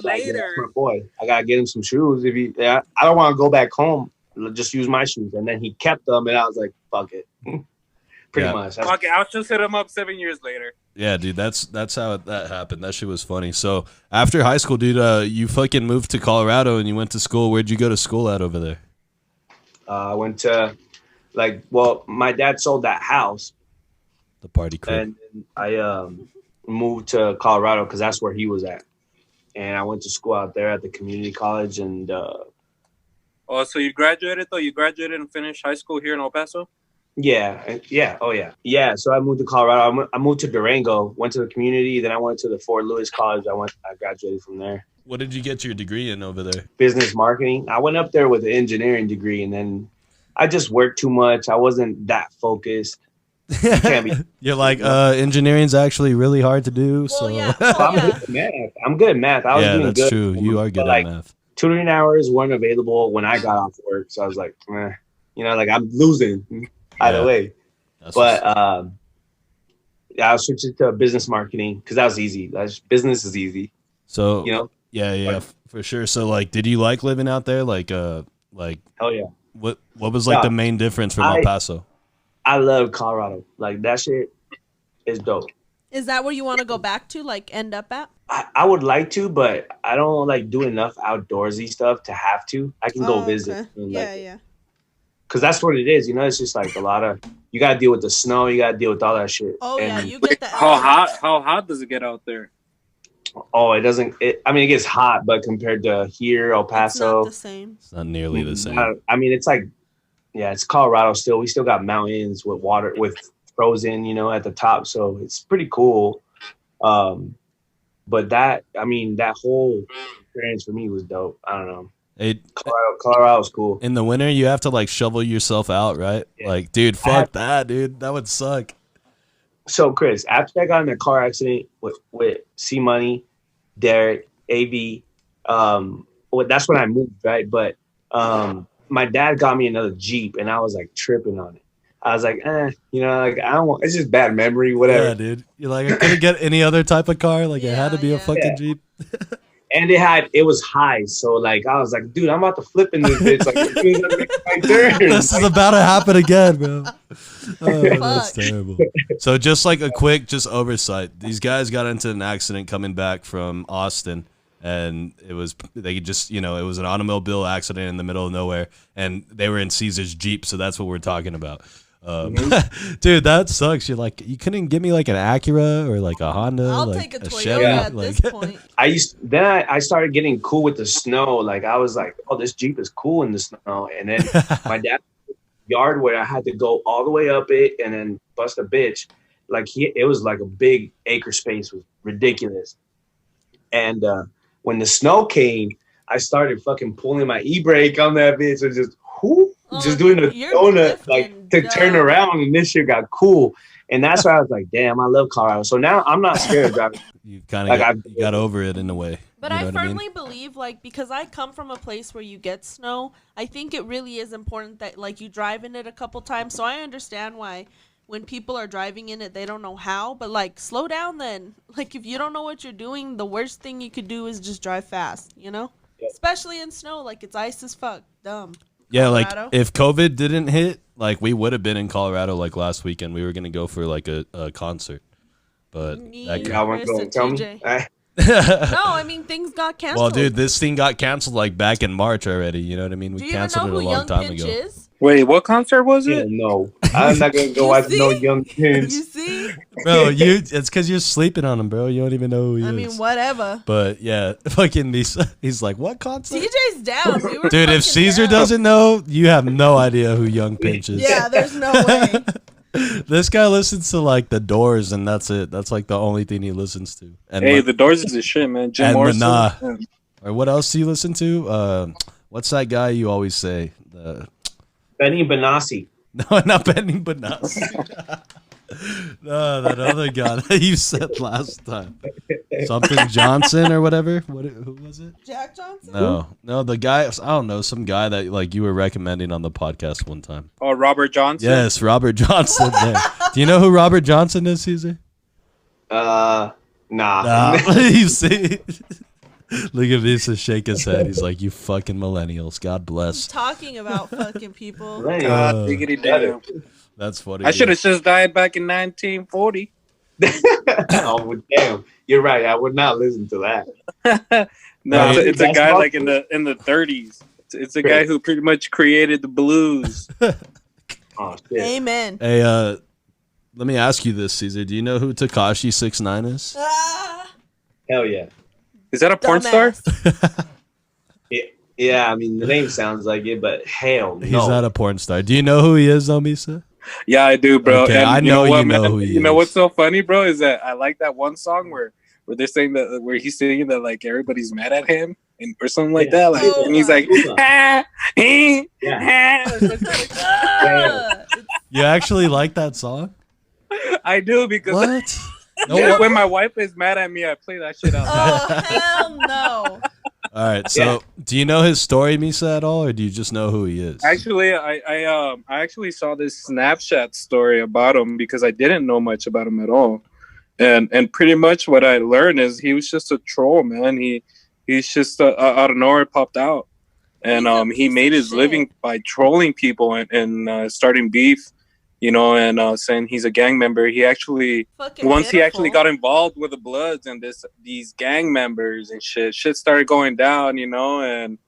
like, that's my boy. I got to get him some shoes. I don't want to go back home. Just use my shoes. And then he kept them, and I was like, fuck it. Pretty much. Okay, I'll just hit him up 7 years later. Yeah, dude, that's how that happened. That shit was funny. So after high school, dude, you fucking moved to Colorado and you went to school. Where'd you go to school at over there? I went to, my dad sold that house. The party crew. And I moved to Colorado because that's where he was at. And I went to school out there at the community college. And oh, so you graduated, though? You graduated and finished high school here in El Paso? Yeah. Oh, yeah. Yeah. So I moved to Colorado. I moved to Durango, went to the community. Then I went to the Fort Lewis College. I graduated from there. What did you get your degree in over there? Business marketing. I went up there with an engineering degree, and then I just worked too much. I wasn't that focused. You're like, engineering's actually really hard to do. So yeah. I'm good at math. I was doing that's good. True. You are good at math. Tutoring hours weren't available when I got off work, so I was like, I'm losing either way. But I was switching to business marketing because that was easy. Business is easy. So Yeah, for sure. So like, did you like living out there? Like hell yeah. what was like Yeah. the main difference from El Paso? I love Colorado. Like that shit is dope. Is that where you want to go back to, like end up at? I would like to, but I don't like do enough outdoorsy stuff to have to. I can go visit. Okay. And, Yeah. Because that's what it is. You know, it's just like a lot of, you got to deal with the snow. You got to deal with all that shit. Oh, and, yeah, you get that. How hot does it get out there? Oh, it doesn't. I mean, it gets hot, but compared to here, El Paso, It's not the same. It's not nearly the same. I mean, it's like, yeah, it's Colorado still. We still got mountains with water, with frozen, you know, at the top. So it's pretty cool. But that whole experience for me was dope. I don't know. Colorado was cool. In the winter, you have to like shovel yourself out, right? Yeah. Like, dude, fuck that, dude. That would suck. So, Chris, after I got in a car accident with C Money, Derek, AV, that's when I moved, right? But my dad got me another Jeep, and I was like tripping on it. I was like, you know, like I don't want. It's just bad memory, whatever. Yeah, dude. You're like, I couldn't get any other type of car. Like, it had to be a fucking Jeep. And it was high, so like I was like, dude, I'm about to flip in this bitch. Like, as soon as I make my turn, this is about to happen again, bro. Oh, that's terrible. So just like a quick oversight. These guys got into an accident coming back from Austin, and it was an automobile accident in the middle of nowhere, and they were in Cesar's Jeep, so that's what we're talking about. Dude, that sucks. You're like, you couldn't give me like an Acura or like a Honda. I'll like take a Toyota Chevy, at like, this point. I started getting cool with the snow. Like I was like, oh, this Jeep is cool in the snow. And then my dad's yard where I had to go all the way up it and then bust a bitch. Like it was like a big acre space, was ridiculous. And when the snow came, I started fucking pulling my e-brake on that bitch and just doing a donut like to turn around, and this shit got cool. And that's why I was like, damn, I love Colorado. So now I'm not scared of driving. You kind of got over it in a way. But I firmly believe, like, because I come from a place where you get snow, I think it really is important that, like, you drive in it a couple times. So I understand why when people are driving in it, they don't know how. But, like, slow down then. Like, if you don't know what you're doing, the worst thing you could do is just drive fast, you know? Yeah. Especially in snow. Like, it's ice as fuck. Dumb. Yeah, Colorado. like, if COVID didn't hit, like, we would have been in Colorado, like, last weekend. We were going to go for, like, a concert. But No, I mean, things got canceled. Well, dude, this thing got canceled like back in March already. You know what I mean? We canceled it a long time ago. Wait, what concert was it? No, I'm not gonna go watch no Young Kids. You see, bro, it's because you're sleeping on him, bro. You don't even know who he is. I mean, whatever. But yeah, fucking Misa. He's like, what concert? TJ's down. Dude, if Cesar doesn't know, you have no idea who Young Pinch is. Yeah, there's no way. This guy listens to like The Doors, and that's it. That's like the only thing he listens to. And hey, The Doors is a shit, man. Jim Morrison. Yeah. Or what else do you listen to? What's that guy you always say? Benny Benassi. No, not Benny Benassi. No, that other guy that you said last time. Something Johnson or whatever. Who was it? Jack Johnson? No, the guy. I don't know, some guy that like you were recommending on the podcast one time. Oh, Robert Johnson. Yes, Robert Johnson. Do you know who Robert Johnson is, Cesar? Nah. You see. Look at this, shake his head. He's like, you fucking millennials. God bless. Talking about fucking people. God, diggity damn. That's funny. I should have just died back in 1940. Oh, damn. You're right. I would not listen to that. No, it's a guy like in the 30s. It's a guy who pretty much created the blues. Oh, shit. Amen. Hey, let me ask you this, Cesar. Do you know who Tekashi 6ix9ine is? Hell yeah. Is that a porn star? Yeah, I mean, the name sounds like it, but hell no. He's not a porn star. Do you know who he is, though, Misa? Yeah, I do, bro. Okay, and I know you know who he is. You know what's so funny, bro, is that I like that one song where they're saying that, where he's saying that like everybody's mad at him or something like that, like, and he's like, You actually like that song? I do, because what? When my wife is mad at me, I play that shit out loud. Oh, hell no. All right, so do you know his story, Misa, at all, or do you just know who he is? Actually, I actually saw this Snapchat story about him because I didn't know much about him at all, and pretty much what I learned is he was just a troll, man. He's just out of nowhere popped out, and he made his living by trolling people and starting beef, you know, and saying he's a gang member. He actually he actually got involved with the Bloods and these gang members and shit started going down, you know, and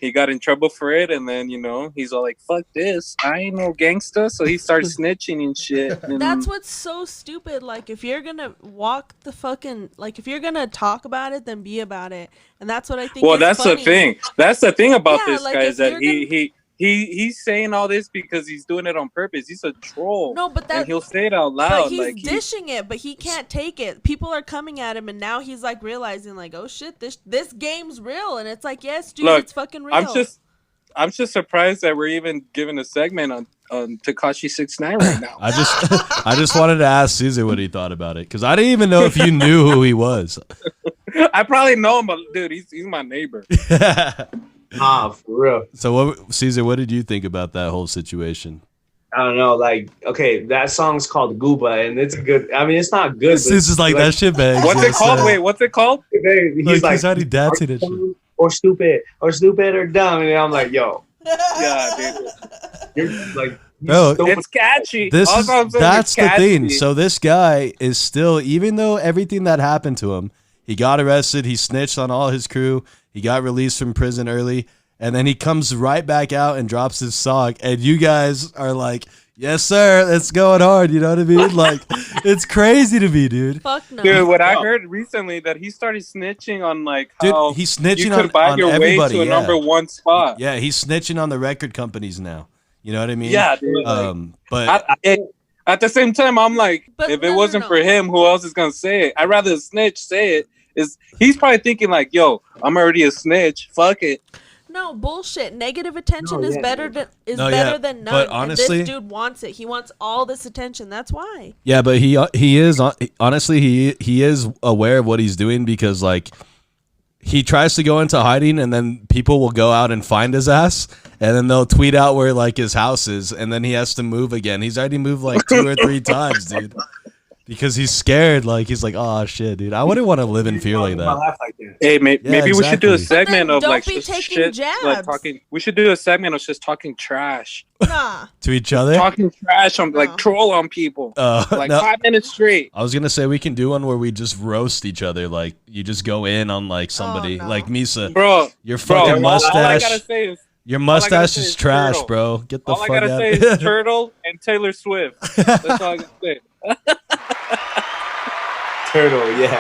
he got in trouble for it, and then, you know, he's all like, fuck this, I ain't no gangsta, so he started snitching and shit. And that's what's so stupid. Like, if you're gonna if you're gonna talk about it, then be about it. And that's what I think that's funny. That's the thing about this like, guy, is that he's saying all this because he's doing it on purpose. He's a troll. No, but and he'll say it out loud. But he's dishing it, but he can't take it. People are coming at him, and now he's like realizing, like, oh shit, this game's real. And it's like, yes, dude, it's fucking real. I'm just surprised that we're even giving a segment on Tekashi 6ix9ine right now. I just wanted to ask Cesar what he thought about it, because I didn't even know if you knew who he was. I probably know him, but dude, he's my neighbor. For real. So, Cesar, what did you think about that whole situation? I don't know. Like, okay, that song's called Gooba, and it's good. I mean, it's not good. Cesar's like, that shit bangs. What's it called? Wait, what's it called? He's like, he's already dancing and shit. Or stupid or dumb, and I'm like, yo, yeah, dude. You're like, no, it's catchy. That's the thing. So this guy is still, even though everything that happened to him, he got arrested, he snitched on all his crew, he got released from prison early, and then he comes right back out and drops his song, and you guys are like, yes, sir, it's going hard, you know what I mean? Like, it's crazy to me, dude. Fuck no. Dude, what I heard recently, that he started snitching on, like, how he's snitching you could buy your way to a number one spot. Yeah, he's snitching on the record companies now. You know what I mean? Yeah, dude. But at the same time, I'm like, if it wasn't for him, who else is going to say it? I'd rather a snitch say it. He's probably thinking like, yo, I'm already a snitch. Fuck it. No, bullshit. Negative attention is better than none. But honestly, and this dude wants it. He wants all this attention. That's why. Yeah, but he is honestly he is aware of what he's doing, because like he tries to go into hiding, and then people will go out and find his ass, and then they'll tweet out where like his house is, and then he has to move again. He's already moved like 2 or 3 times, dude. Because he's scared, like he's like, oh shit, dude, I wouldn't want to live in fear like that. Hey, maybe we should do a segment of like just shit, like talking. We should do a segment of just talking trash. Nah. To each other, talking trash on like troll on people, like 5 minutes straight. I was gonna say we can do one where we just roast each other, like you just go in on like somebody, like Misa, bro. Your fucking mustache. All I gotta say is, your mustache is trash, turtle. Bro. Get the fuck out. All I gotta say is Turtle and Taylor Swift. That's all I gotta say. Turtle, yeah.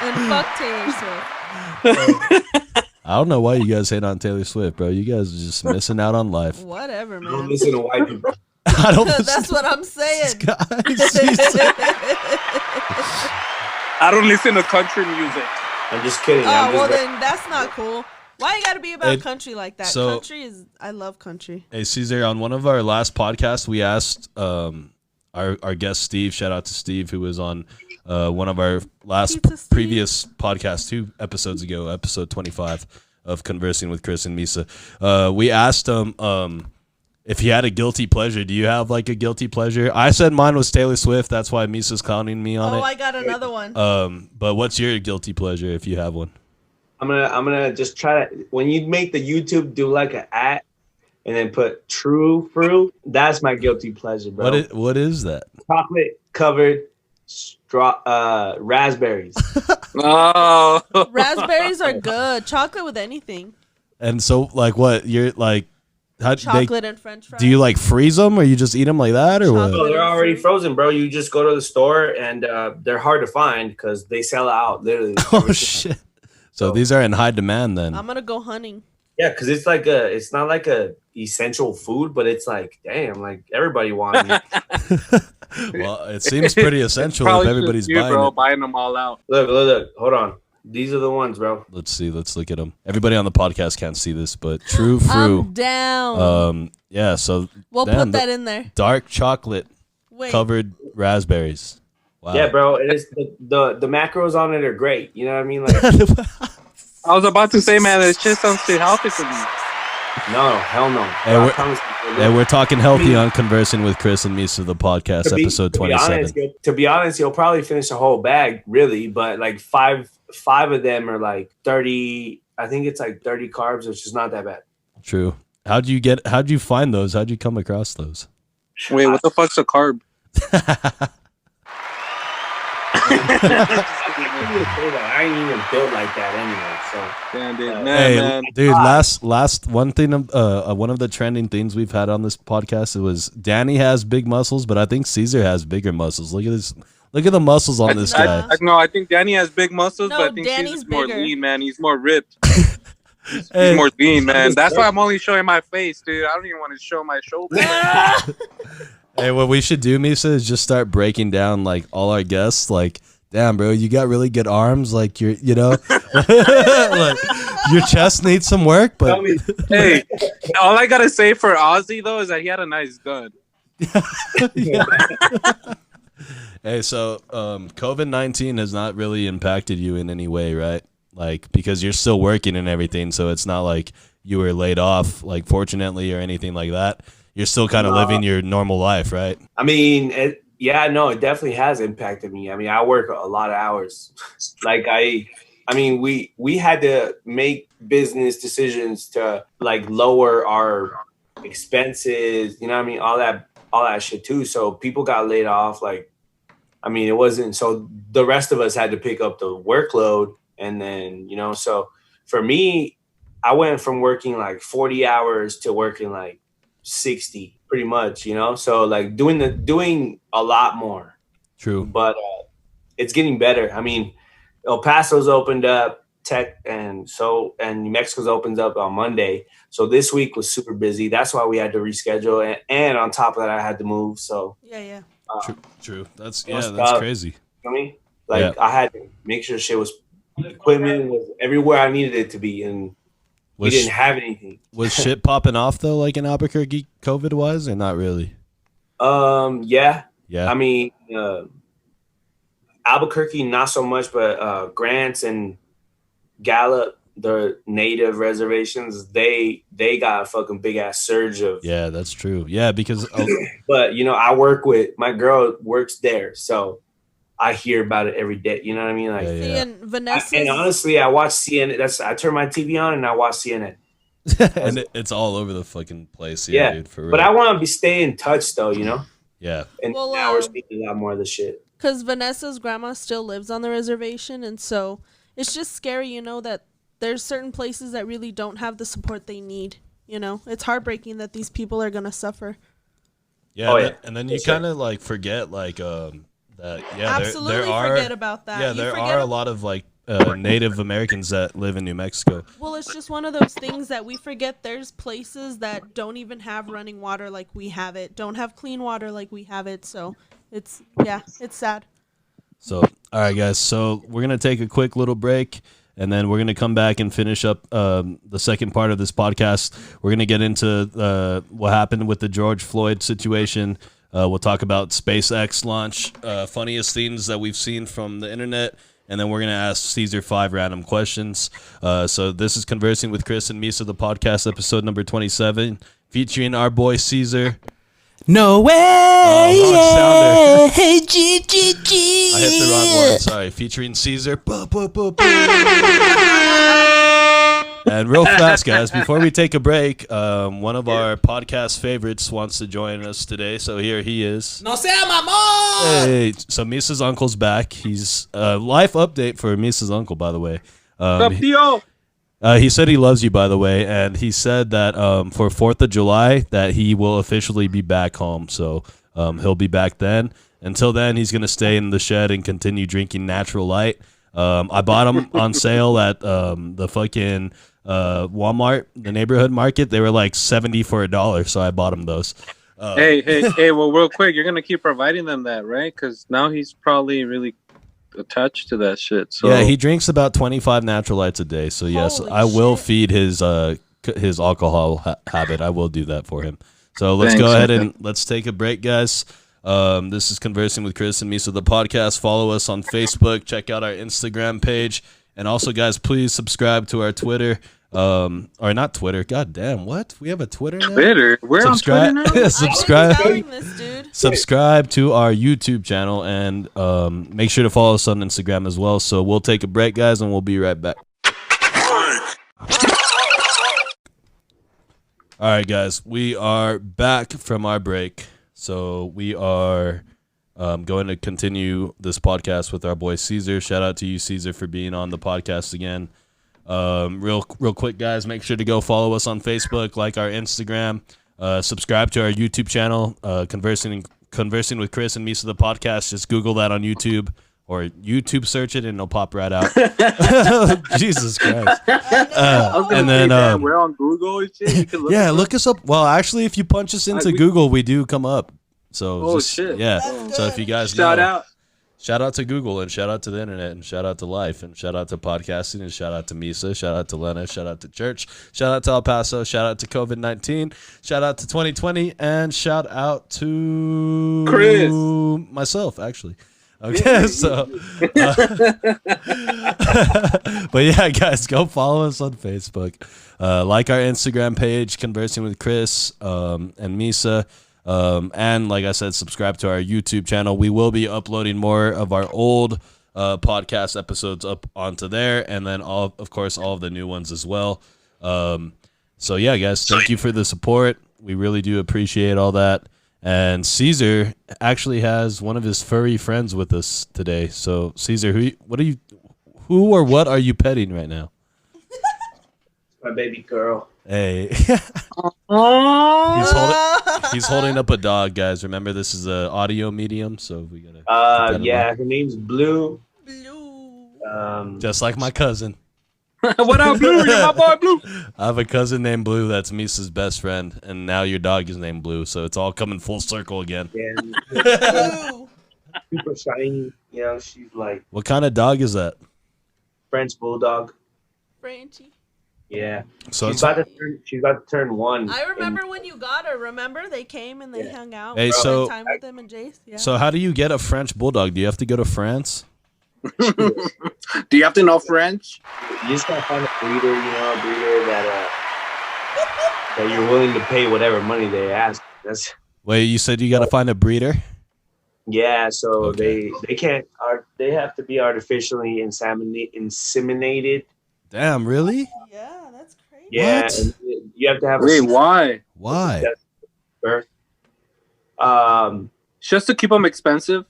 And fuck Taylor Swift. I don't know why you guys hate on Taylor Swift, bro. You guys are just missing out on life. Whatever, man. Don't listen to white people. I don't. That's what I'm saying. I don't listen to country music. I'm just kidding. Then that's not cool. Why you gotta be about country like that? So, I love country. Hey, Cesar, on one of our last podcasts, we asked our guest Steve, shout out to Steve, who was on one of our previous podcasts 2 episodes ago, episode 25 of Conversing with Chris and Misa. We asked him if he had a guilty pleasure. Do you have like a guilty pleasure? I said mine was Taylor Swift. That's why Misa's clowning me on it. Oh, I got another one. But what's your guilty pleasure if you have one? I'm gonna just try to, when you make the YouTube, do like an @ and then put true fruit. That's my guilty pleasure, bro. What is that? Chocolate covered raspberries. Oh, raspberries are good. Chocolate with anything. And so, like, what you're like? Chocolate and French fries. Do you like freeze them, or you just eat them like that, or what? No, they're already frozen, bro. You just go to the store, and they're hard to find because they sell out literally. Oh shit! So these are in high demand then. I'm gonna go hunting. Yeah, because it's not like a essential food, but it's like, damn, like everybody wants it. Well, it seems pretty essential if everybody's buying them all out. Look, hold on. These are the ones, bro. Let's see. Let's look at them. Everybody on the podcast can't see this, but true fruit. I'm down. Yeah. So we'll put that in there. Dark chocolate covered raspberries. Wow. Yeah, bro. It is the macros on it are great. You know what I mean? Like, I was about to say, man, it just sounds too healthy for me. No, hell no. And we're talking healthy on Conversing with Chris and Misa, the podcast, episode 27. To be honest, you'll probably finish a whole bag, really, but like 5 5 of them are like 30. I think it's like 30 carbs, which is not that bad. True. How'd you find those? How'd you come across those? Wait, what the fuck's a carb? I ain't even built like that anyway. So Damn, dude. Man. Dude, last one thing, one of the trending things we've had on this podcast, it was Danny has big muscles, but I think Cesar has bigger muscles. Look at this. Look at the muscles on this guy. I think Danny has big muscles, No, but I think Danny's Cesar's more bigger. lean, man. He's more ripped. He's Hey. more lean, man. That's why I'm only showing my face, dude. I don't even want to show my shoulders. Hey, what we should do, Misa, is just start breaking down like all our guests. Like, damn, bro, you got really good arms. Like like, your chest needs some work. But Hey, all I gotta say for Ozzy though is that he had a nice gun. Hey, so COVID-19 has not really impacted you in any way, right? Like, because you're still working and everything, so it's not like you were laid off, like, fortunately, or anything like that. You're still kind of living your normal life, right? I mean, it definitely has impacted me. I mean, I work a lot of hours. Like I mean, we had to make business decisions to like lower our expenses, you know what I mean? All that shit too. So people got laid off. Like, I mean, it wasn't, so the rest of us had to pick up the workload. And then, so for me, I went from working like 40 hours to working like 60 pretty much, so like doing a lot more. True. But it's getting better. I mean, El Paso's opened up, and New Mexico's opens up on Monday. So this week was super busy. That's why we had to reschedule, and on top of that I had to move. So Yeah. True. That's crazy. I mean, I had to make sure equipment was everywhere I needed it to be, and we didn't have anything. Was shit popping off though, like in Albuquerque, COVID wise, or not really? Yeah. Yeah. I mean, Albuquerque not so much, but Grants and Gallup, the native reservations, they got a fucking big ass surge of. Yeah, that's true. Yeah, because. But I work with my girl works there, so I hear about it every day. You know what I mean? Like, See, and Vanessa. And honestly, I watch CNN. I turn my TV on and I watch CNN. And it's all over the fucking place. Yeah, dude, for real. But I want to stay in touch, though. Yeah. And now we're seeing a lot more of the shit. Because Vanessa's grandma still lives on the reservation, and so it's just scary, that there's certain places that really don't have the support they need. It's heartbreaking that these people are gonna suffer. Yeah, and then you kind of like forget that Absolutely forget about that. Yeah, there are a lot of like Native Americans that live in New Mexico. Well, it's just one of those things that we forget. There's places that don't even have running water like we have it, don't have clean water like we have it. So it's sad. So, all right, guys. So we're going to take a quick little break, and then we're going to come back and finish up the second part of this podcast. We're going to get into what happened with the George Floyd situation. We'll talk about SpaceX launch, funniest things that we've seen from the internet, and then we're going to ask Cesar 5 random questions. So this is Conversing with Chris and Misa, the podcast, episode number 27, featuring our boy Cesar. No way! Hey, G. I hit the wrong one. Sorry. Featuring Cesar. And real fast, guys, before we take a break, one of our podcast favorites wants to join us today, so here he is. No sea mamón! Hey, so Misa's uncle's back. He's life update for Misa's uncle, by the way. He said he loves you, by the way, and he said that for 4th of July that he will officially be back home, so he'll be back then. Until then, he's going to stay in the shed and continue drinking natural light. I bought them on sale at the fucking Walmart, the neighborhood market. They were like $70 for $1, so I bought him those. Hey, well, real quick, you're going to keep providing them that, right? Because now he's probably really attached to that shit. So yeah, he drinks about 25 natural lights a day. So yes, Holy I will shit. feed his alcohol habit. I will do that for him. So let's Thanks, go ahead okay. and let's take a break, guys. This is Conversing with Chris and Misa, the podcast. Follow us on Facebook. Check out our Instagram page. And also, guys, please subscribe to our Twitter. Or not Twitter. God damn, what? We have a Twitter now? Twitter? We're on Twitter now? Subscribe. I was telling this dude. subscribe to our YouTube channel, and make sure to follow us on Instagram as well. So we'll take a break, guys, and we'll be right back. All right, guys, we are back from our break. So we are going to continue this podcast with our boy Cesar. Shout out to you, Cesar, for being on the podcast again. Real quick, guys, make sure to go follow us on Facebook, like our Instagram, subscribe to our YouTube channel, Conversing with Chris and Misa the podcast. Just Google that on YouTube, or YouTube search it and it'll pop right out. Jesus Christ. And then we're on Google and shit. You can look us up. Well, actually, if you punch us into Google, we do come up. So shit. Yeah. So if you guys shout out to Google, and shout out to the internet, and shout out to life, and shout out to podcasting, and shout out to Misa, shout out to Lena, shout out to church, shout out to El Paso, shout out to COVID-19, shout out to 2020, and shout out to Chris, myself, actually. Okay, so but yeah, guys, go follow us on Facebook, like our Instagram page, Conversing with Chris and Misa. And like I said, subscribe to our YouTube channel. We will be uploading more of our old podcast episodes up onto there, and then of course all of the new ones as well. So yeah, guys, thank you for the support. We really do appreciate all that. And Cesar actually has one of his furry friends with us today. So Cesar, who or what are you petting right now? My baby girl. Hey. He's holding up a dog, guys. Remember, this is an audio medium, so we gotta. Her name's Blue. Just like my cousin. What up, Blue? You're my boy, Blue. I have a cousin named Blue. That's Misa's best friend, and now your dog is named Blue. So it's all coming full circle again. Yeah. Super shiny. You know, she's like. What kind of dog is that? French bulldog. Frenchie. Yeah. So she's about to turn 1. I remember when you got her. Remember they came and they hung out. Hey, spent time with them and Jace. Yeah. So how do you get a French bulldog? Do you have to go to France? Do you have to know French? You just gotta find a breeder, that you're willing to pay whatever money they ask. Wait, you said you got to find a breeder? Yeah, so Okay. they have to be artificially inseminated. Damn, really? Yeah, that's crazy. Yeah, What? and you have to have Wait, why? Why? birth. Just to keep them expensive?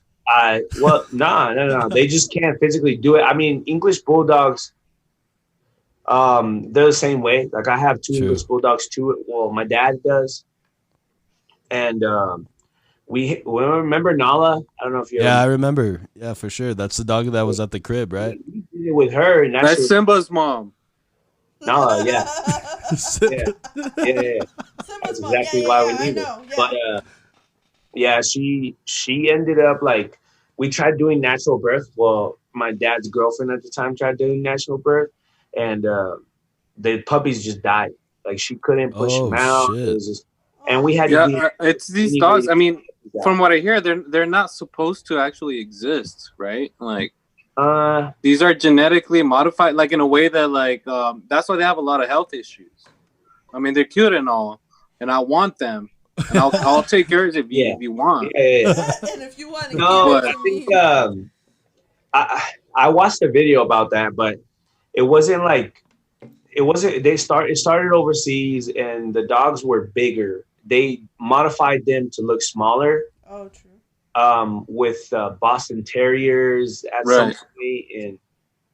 No. They just can't physically do it. I mean, English bulldogs, they're the same way. Like I have 2 True. English bulldogs too. Well, my dad does, and we remember Nala. I don't know if you. Yeah, I remember. Yeah, for sure. That's the dog that was at the crib, right? We did it with her, and That's Simba's mom. Nala. Yeah, yeah. Simba's That's mom. exactly Yeah, why yeah, we need I it. know, yeah. But yeah, she ended up like we tried doing natural birth. Well, my dad's girlfriend at the time tried doing natural birth, and the puppies just died. Like she couldn't push them out. Shit. It was just, and we had to. It's these dogs. I mean, from what I hear, they're not supposed to actually exist, right? Like these are genetically modified, like in a way that like that's why they have a lot of health issues. I mean, they're cute and all, and I want them. And I'll take yours if you want. Yeah. And if you want to No, give it I to think me. I watched a video about that, but it wasn't like it wasn't. It started overseas, and the dogs were bigger. They modified them to look smaller. Oh, true. With Boston Terriers at some point,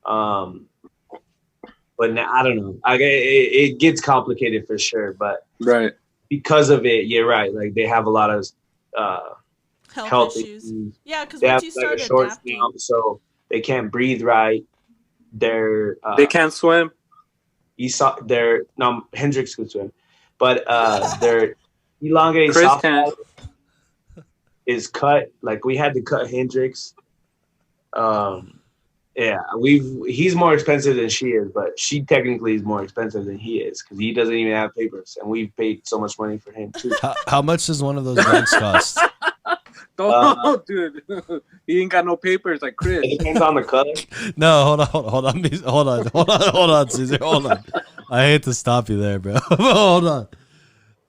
and but now, I don't know. It gets complicated for sure, but because of it, you're right. Like they have a lot of health issues. Yeah, because They once have you like start a short adapting, snout, so they can't breathe right. They can't swim. Hendrix could swim, but their elongated Chris soft can't. is cut. Like we had to cut Hendrix. He's more expensive than she is, but she technically is more expensive than he is because he doesn't even have papers, and we've paid so much money for him too. How much does one of those dogs cost? Dude, he ain't got no papers like Chris. It depends on the color. No, hold on, Cesar, hold on. I hate to stop you there, bro. Hold on.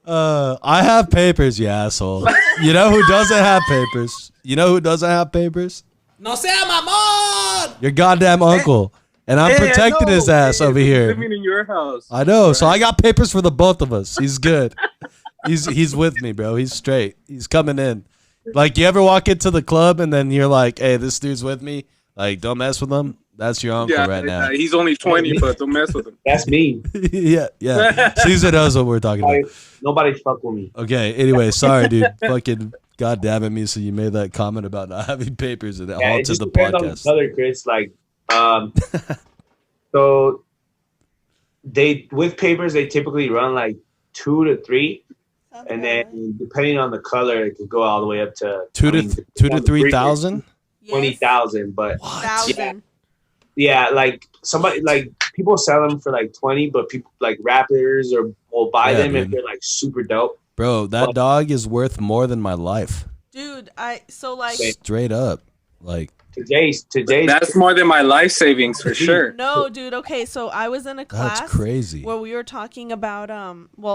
I have papers, you asshole. You know who doesn't have papers? You know who doesn't have papers? No sea mamón! Your goddamn uncle. And I'm protecting his ass over here. Living in your house. I know, so I got papers for the both of us. He's good. He's with me, bro. He's straight. He's coming in. Like, you ever walk into the club and then you're like, hey, this dude's with me? Like, don't mess with him. That's your uncle right now. He's only 20, but don't mess with him. That's me. yeah. Cesar knows what we're talking about. Nobody fuck with me. Okay, anyway, sorry, dude. Fucking goddamn it, Misa. You made that comment about not having papers and it halted the podcast. On the color, Chris, like, so with papers, they typically run like 2 to 3. And then depending on the color, it could go all the way up to 2 to 3,000? 20,000, but $1,000. yeah, like somebody, like people sell them for like 20, but people like rappers will buy them if they're like super dope. Bro, that dog is worth more than my life. Dude, straight up, like today's. That's more than my life savings for sure. No, dude. Okay, so I was in a class. That's crazy. Where we were talking about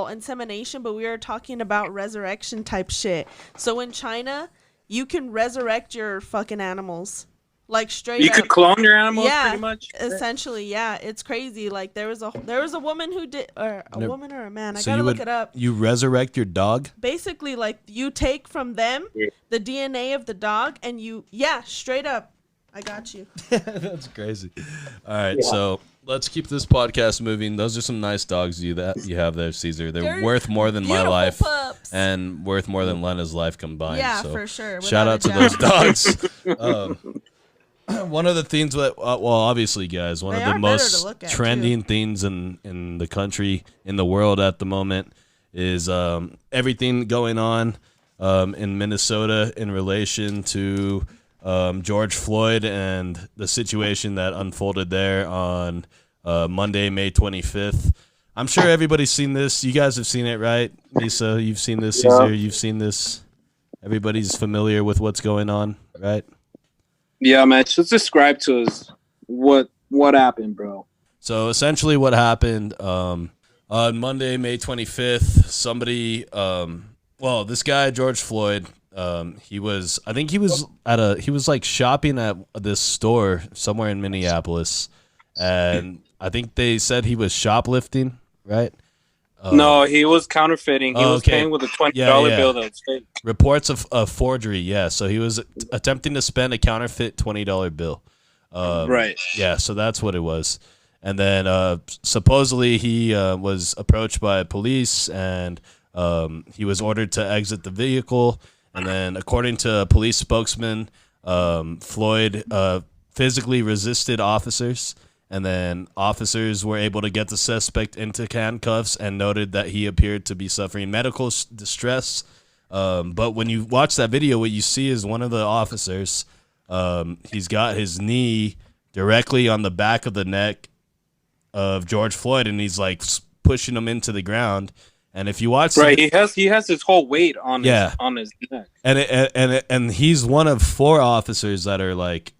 insemination, but we were talking about resurrection type shit. So in China, you can resurrect your fucking animals. Like straight you up. could clone your animals pretty much. Essentially, yeah. It's crazy. Like there was a woman who did, or a woman or a man. I So gotta look it up. You resurrect your dog? Basically, like you take from them the DNA of the dog, and straight up. I got you. That's crazy. All right, so let's keep this podcast moving. Those are some nice dogs you have there, Cesar. They're worth more than my life pups. and worth more than Lena's life combined. Yeah, so for sure. Shout out to those dogs. One of the things that, obviously, guys, one of the most trending things in the country, in the world at the moment is everything going on in Minnesota in relation to George Floyd and the situation that unfolded there on Monday, May 25th. I'm sure everybody's seen this. You guys have seen it, right? Misa, you've seen this. Cesar, you've seen this. Everybody's familiar with what's going on, right? Yeah, man. Just describe to us what happened, bro. So essentially what happened on Monday, May 25th, somebody, this guy, George Floyd, he was like shopping at this store somewhere in Minneapolis, and I think they said he was shoplifting, right? No, he was counterfeiting. He was paying with a $20 bill that was fake. Reports of forgery, yeah. So he was attempting to spend a counterfeit $20 bill. Right. Yeah, so that's what it was. And then supposedly he was approached by police, and he was ordered to exit the vehicle. And then according to a police spokesman, Floyd physically resisted officers. And then officers were able to get the suspect into handcuffs and noted that he appeared to be suffering medical distress. But when you watch that video, what you see is one of the officers, he's got his knee directly on the back of the neck of George Floyd, and he's like pushing him into the ground. And if you watch, he has his whole weight on his neck, and he's one of 4 officers that are like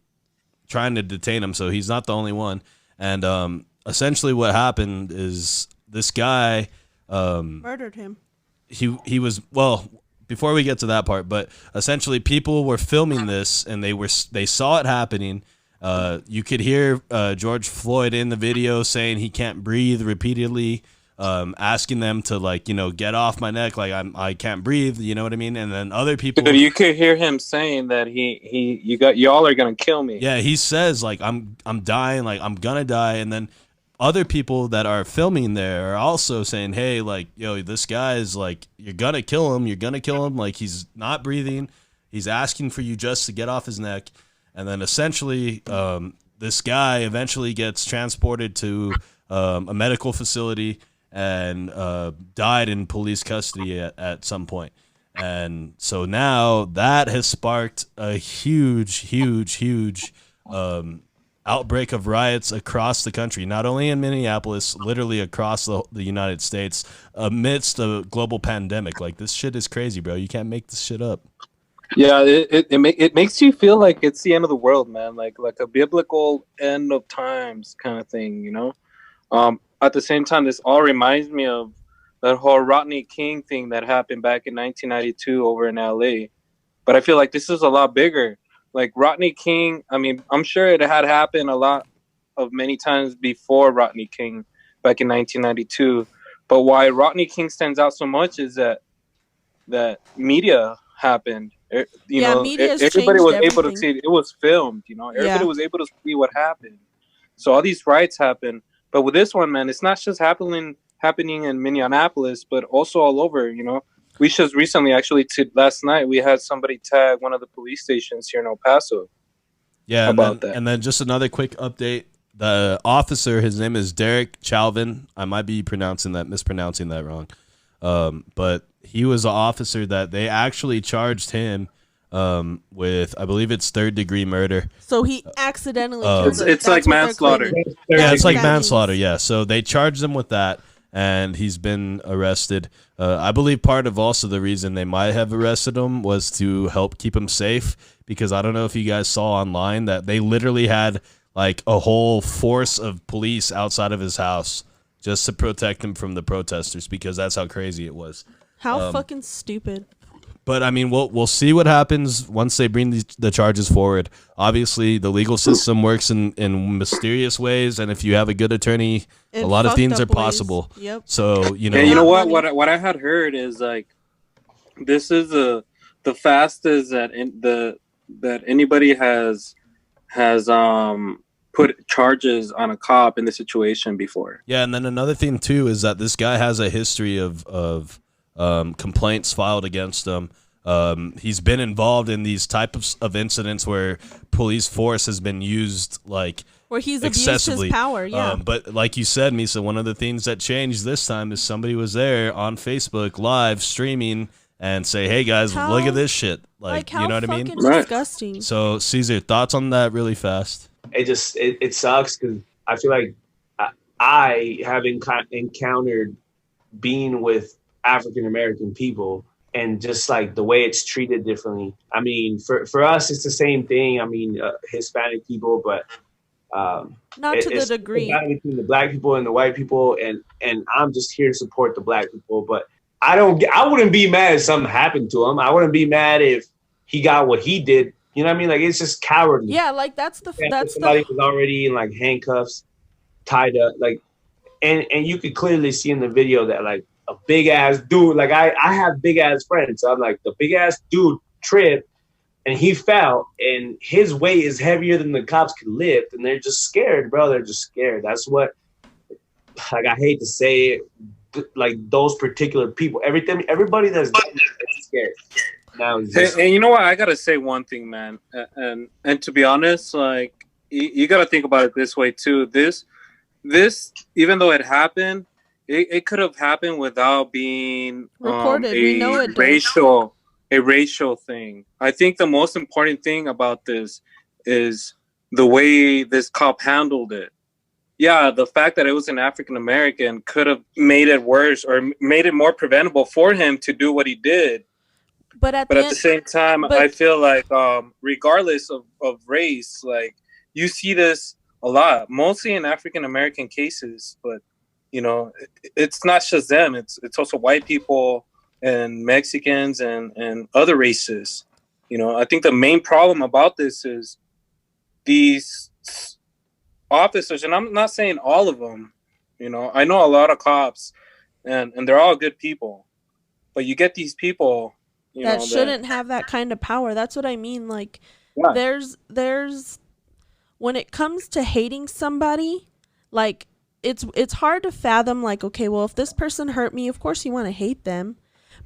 trying to detain him, so he's not the only one. And essentially what happened is this guy murdered him. He was, before we get to that part, but essentially people were filming this and they saw it happening. You could hear George Floyd in the video saying he can't breathe repeatedly, asking them to get off my neck, like I can't breathe, you know what I mean? And then other people, dude, you could hear him saying that y'all are gonna kill me. Yeah, he says like I'm dying, like I'm gonna die. And then other people that are filming there are also saying, hey, like, yo, this guy is like, you're gonna kill him, like he's not breathing, he's asking for you just to get off his neck. And then essentially this guy eventually gets transported to a medical facility and died in police custody at some point. And so now that has sparked a huge outbreak of riots across the country, not only in Minneapolis, literally across the United States, amidst a global pandemic. Like, this shit is crazy, bro. You can't make this shit up. Yeah, it makes you feel like it's the end of the world, man. Like a biblical end of times kind of thing, you know? At the same time, this all reminds me of that whole Rodney King thing that happened back in 1992 over in LA. But I feel like this is a lot bigger. Like Rodney King, I mean, I'm sure it had happened a lot of many times before Rodney King back in 1992. But why Rodney King stands out so much is that media happened. Media's Everybody changed was able to everything. see it. It was filmed. Everybody was able to see what happened. So all these riots happened. But with this one, man, it's not just happening in Minneapolis, but also all over. We just recently, actually, last night, we had somebody tag one of the police stations here in El Paso. Yeah, about that. And then just another quick update. The officer, his name is Derek Chauvin. I might be mispronouncing that wrong. But he was an officer that they actually charged him with, I believe it's 3rd-degree murder. So he accidentally killed her. It's like manslaughter. Yeah, it's like manslaughter, yeah. So they charged him with that, and he's been arrested. I believe part of also the reason they might have arrested him was to help keep him safe, because I don't know if you guys saw online that they literally had like a whole force of police outside of his house just to protect him from the protesters, because that's how crazy it was. How fucking stupid. But I mean, we'll see what happens once they bring the charges forward. Obviously, the legal system works in mysterious ways, and if you have a good attorney, a lot of things are possible. Yep. So And you know what? What I had heard is like this is the fastest that anybody has put charges on a cop in this situation before. Yeah, and then another thing too is that this guy has a history of complaints filed against him. He's been involved in these types of incidents where police force has been used like where he's excessively. abused his power. Yeah. But like you said, Misa, one of the things that changed this time is somebody was there on Facebook live streaming and say, "Hey guys, look at this shit." Like you know what I mean? Disgusting. So Cesar, thoughts on that really fast? It sucks because I feel like I have encountered being with African American people and just like the way it's treated differently. I mean, for us, it's the same thing. I mean, Hispanic people, but not to the degree between the black people and the white people, and I'm just here to support the black people. But I wouldn't be mad if something happened to him. I wouldn't be mad if he got what he did. You know what I mean? Like, it's just cowardly. Yeah, like somebody was already in like handcuffs, tied up, like, and you could clearly see in the video that like a big ass dude, like I have big ass friends, so I'm like, the big ass dude tripped and he fell, and his weight is heavier than the cops could lift, and they're just scared, bro. They're just scared. That's what, like, I hate to say it, like those particular people, everybody that's scared. Now, and you know what? I gotta say one thing, man, and to be honest, like you gotta think about it this way too. This even though it happened, it could have happened without being recorded. We know it a racial thing. I think the most important thing about this is the way this cop handled it. Yeah, the fact that it was an African American could have made it worse or made it more preventable for him to do what he did. But at the same time, I feel like regardless of race, like you see this a lot, mostly in African American cases, but you know, it's not just them. It's also white people and Mexicans and other races. You know, I think the main problem about this is these officers, and I'm not saying all of them. You know, I know a lot of cops, and they're all good people, but you get these people that shouldn't have that kind of power. That's what I mean. Like, there's when it comes to hating somebody, like. It's hard to fathom, like, okay, well, if this person hurt me, of course you want to hate them.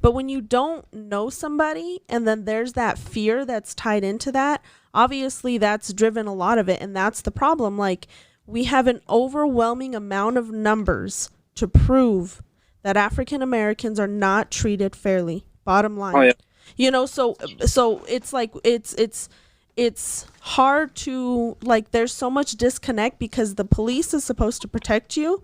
But when you don't know somebody and then there's that fear that's tied into that, obviously that's driven a lot of it. And that's the problem. Like, we have an overwhelming amount of numbers to prove that African Americans are not treated fairly. Bottom line. Oh, yeah. You know, so it's like it's hard to, like, there's so much disconnect because the police is supposed to protect you.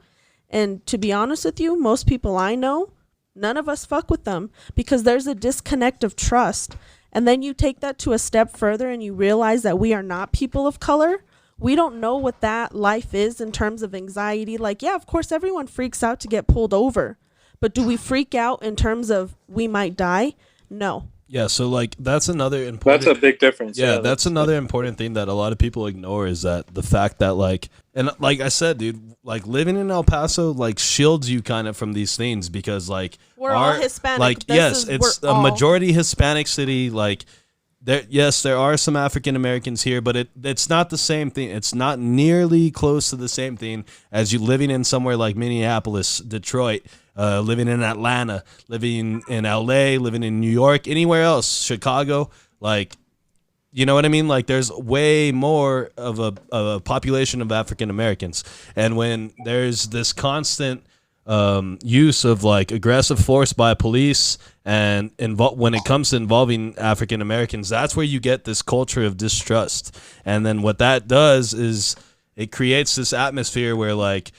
And to be honest with you, most people I know, none of us fuck with them because there's a disconnect of trust. And then you take that to a step further and you realize that we are not people of color. We don't know what that life is in terms of anxiety. Like, yeah, of course, everyone freaks out to get pulled over. But do we freak out in terms of we might die? No. Yeah, so like that's another important. That's a big difference. Yeah, that's another important thing that a lot of people ignore is that the fact that like, and like I said, dude, like living in El Paso like shields you kind of from these things because like we're all Hispanic. Like it's a majority Hispanic city. Like there are some African Americans here, but it's not the same thing. It's not nearly close to the same thing as you living in somewhere like Minneapolis, Detroit. Living in Atlanta, living in LA, living in New York, anywhere else, Chicago, like, you know what I mean? Like, there's way more of a population of African Americans, and when there's this constant use of like aggressive force by police, and when it comes to involving African Americans, that's where you get this culture of distrust, and then what that does is it creates this atmosphere where like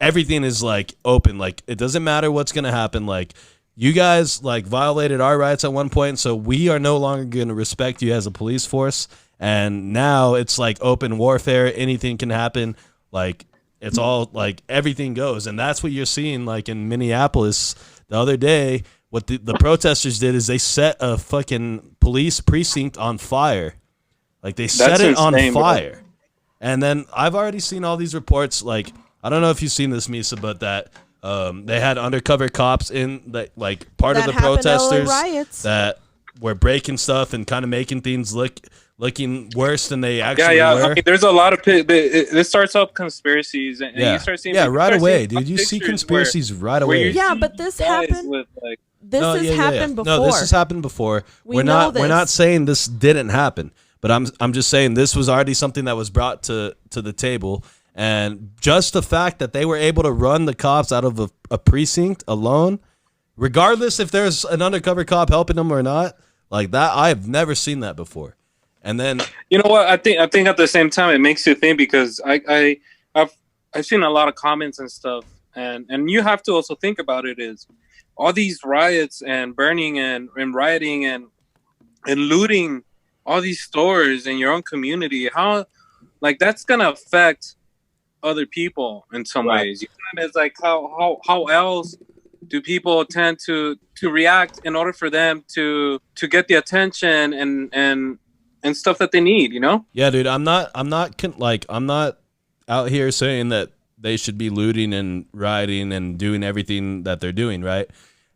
everything is like open, like it doesn't matter what's gonna happen, like you guys like violated our rights at one point, so we are no longer gonna respect you as a police force, and now it's like open warfare, anything can happen, like it's all like everything goes, and that's what you're seeing like in Minneapolis the other day. What the protesters did is they set a fucking police precinct on fire, like they set it on fire, bro. And then I've already seen all these reports, like I don't know if you've seen this, Misa, but that they had undercover cops in that, like part of the protesters that were breaking stuff and kind of making things looking worse than they actually were. I mean, there's a lot of this starts up conspiracies, and you start seeing right away, dude. You see conspiracies right away. Yeah, but this happened. This has happened before. No, this has happened before. We're not saying this didn't happen, but I'm just saying this was already something that was brought to the table. And just the fact that they were able to run the cops out of a precinct alone, regardless if there's an undercover cop helping them or not, like that, I've never seen that before. And then you know what? I think at the same time it makes you think, because I've seen a lot of comments and stuff, and you have to also think about it is all these riots and burning and rioting and looting all these stores in your own community. How like that's gonna affect other people in some ways. You know, it's like how else do people tend to react in order for them to get the attention and stuff that they need, you know? Yeah, dude, I'm not out here saying that they should be looting and rioting and doing everything that they're doing, right?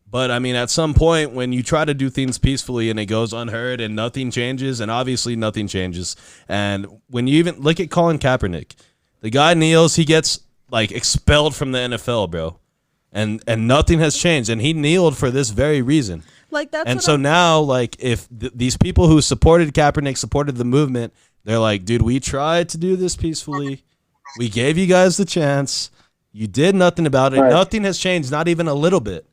But I mean, at some point when you try to do things peacefully and it goes unheard and nothing changes, and obviously nothing changes, and when you even look at Colin Kaepernick, the guy kneels, he gets like expelled from the NFL, bro, and nothing has changed, and he kneeled for this very reason. Like that's and so now, like if these people who supported Kaepernick supported the movement, they're like, dude, we tried to do this peacefully, we gave you guys the chance, you did nothing about it, nothing has changed, not even a little bit.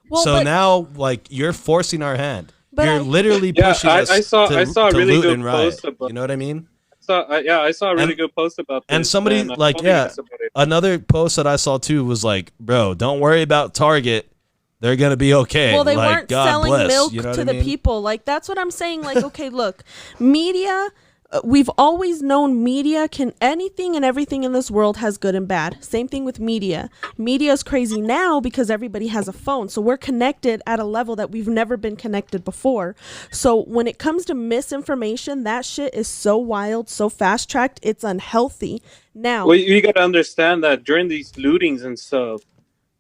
Well, so now, like you're forcing our hand, you're literally pushing us I saw a really loot good and riot. post about, you know what I mean? I saw a really good post about this. And somebody another post that I saw too was like, bro, don't worry about Target. They're going to be okay. Well, they like, weren't God selling bless, milk you know to I the mean? people. Like, that's what I'm saying. Like, okay, look, media, we've always known media can, anything and everything in this world has good and bad. Same thing with media. Media is crazy now because everybody has a phone. So we're connected at a level that we've never been connected before. So when it comes to misinformation, that shit is so wild, so fast tracked, it's unhealthy. Now, well, you got to understand that during these lootings and stuff,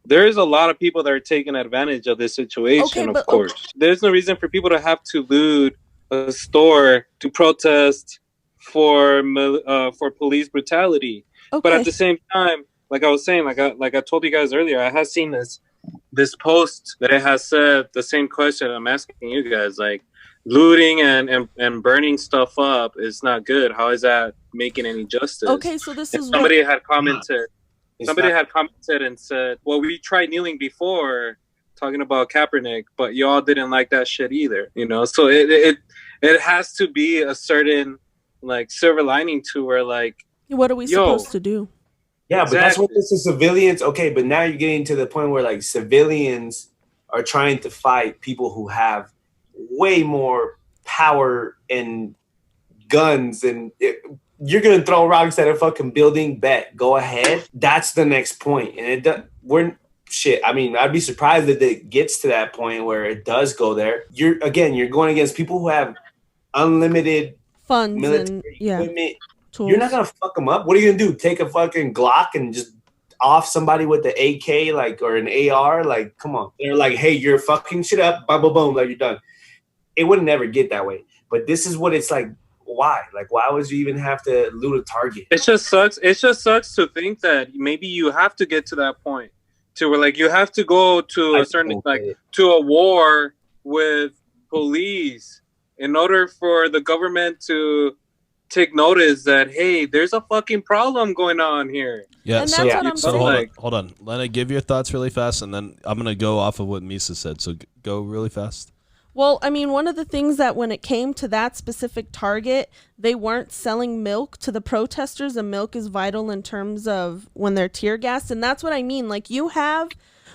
there's a lot of people that are taking advantage of this situation, of course. There's no reason for people to have to loot a store to protest for police brutality. But at the same time, like I was saying, like I told you guys earlier, I have seen this post that it has said the same question I'm asking you guys, like looting and burning stuff up is not good. How is that making any justice? Okay, so this is somebody had commented. Somebody had commented and said, well, we tried kneeling before, talking about Kaepernick, but y'all didn't like that shit either, you know? So it has to be a certain, like, silver lining to where, like... What are we supposed to do? Yeah, but that's what this is, civilians. Okay, but now you're getting to the point where, like, civilians are trying to fight people who have way more power and guns and... You're gonna throw rocks at a fucking building, bet, go ahead. That's the next point. And shit, I mean, I'd be surprised that it gets to that point where it does go there. You're going against people who have unlimited funds military and equipment. tools. You're not gonna fuck them up. What are you gonna do? Take a fucking Glock and just off somebody with the AK, like, or an AR? Like, come on. They're like, hey, you're fucking shit up. Boom, boom, boom. Like, you're done. It would never get that way. But this is what it's like. Why? Like, why would you even have to loot a Target? It just sucks. It just sucks to think that maybe you have to get to that point to where, like, you have to go to a certain, like, to a war with police in order for the government to take notice that, hey, there's a fucking problem going on here. Yeah. And So, that's what I'm saying. hold on. Lena, give your thoughts really fast, and then I'm gonna go off of what Misa said. So go really fast. Well, I mean, one of the things that when it came to that specific target, they weren't selling milk to the protesters, and milk is vital in terms of when they're tear gassed. And that's what I mean. Like,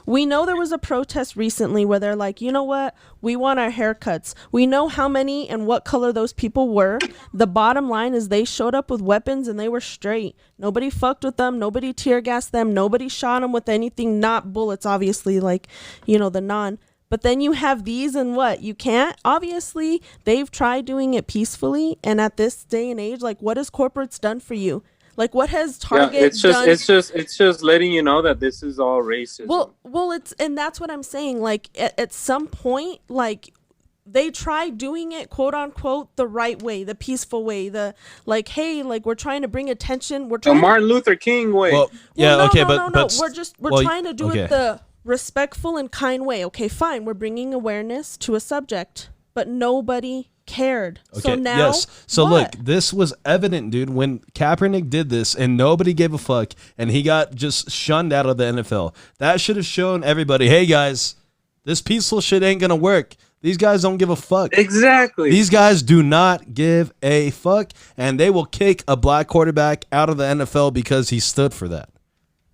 we know there was a protest recently where they're like, you know what? We want our haircuts. We know how many and what color those people were. The bottom line is they showed up with weapons and they were straight. Nobody fucked with them. Nobody tear gassed them. Nobody shot them with anything, not bullets, obviously, like, you know, the non. But then you have these and what? You can't. Obviously, they've tried doing it peacefully. And at this day and age, like, what has corporates done for you? Like, what has Target done? It's just letting you know that this is all racism. Well, and that's what I'm saying. Like, at some point, like, they try doing it, quote unquote, the right way, the peaceful way, the, like, hey, like, we're trying to bring attention. We're trying the Martin Luther King way. Well, yeah, no, okay, no, but we're trying to do it the respectful and kind way. Okay, fine. We're bringing awareness to a subject, but nobody cared. Okay. So now, yes. So what? look, this was evident, dude, when Kaepernick did this and nobody gave a fuck and he got just shunned out of the NFL. That should have shown everybody, hey guys, this peaceful shit ain't gonna work. These guys don't give a fuck. Exactly. These guys do not give a fuck, and they will kick a black quarterback out of the NFL because he stood for that.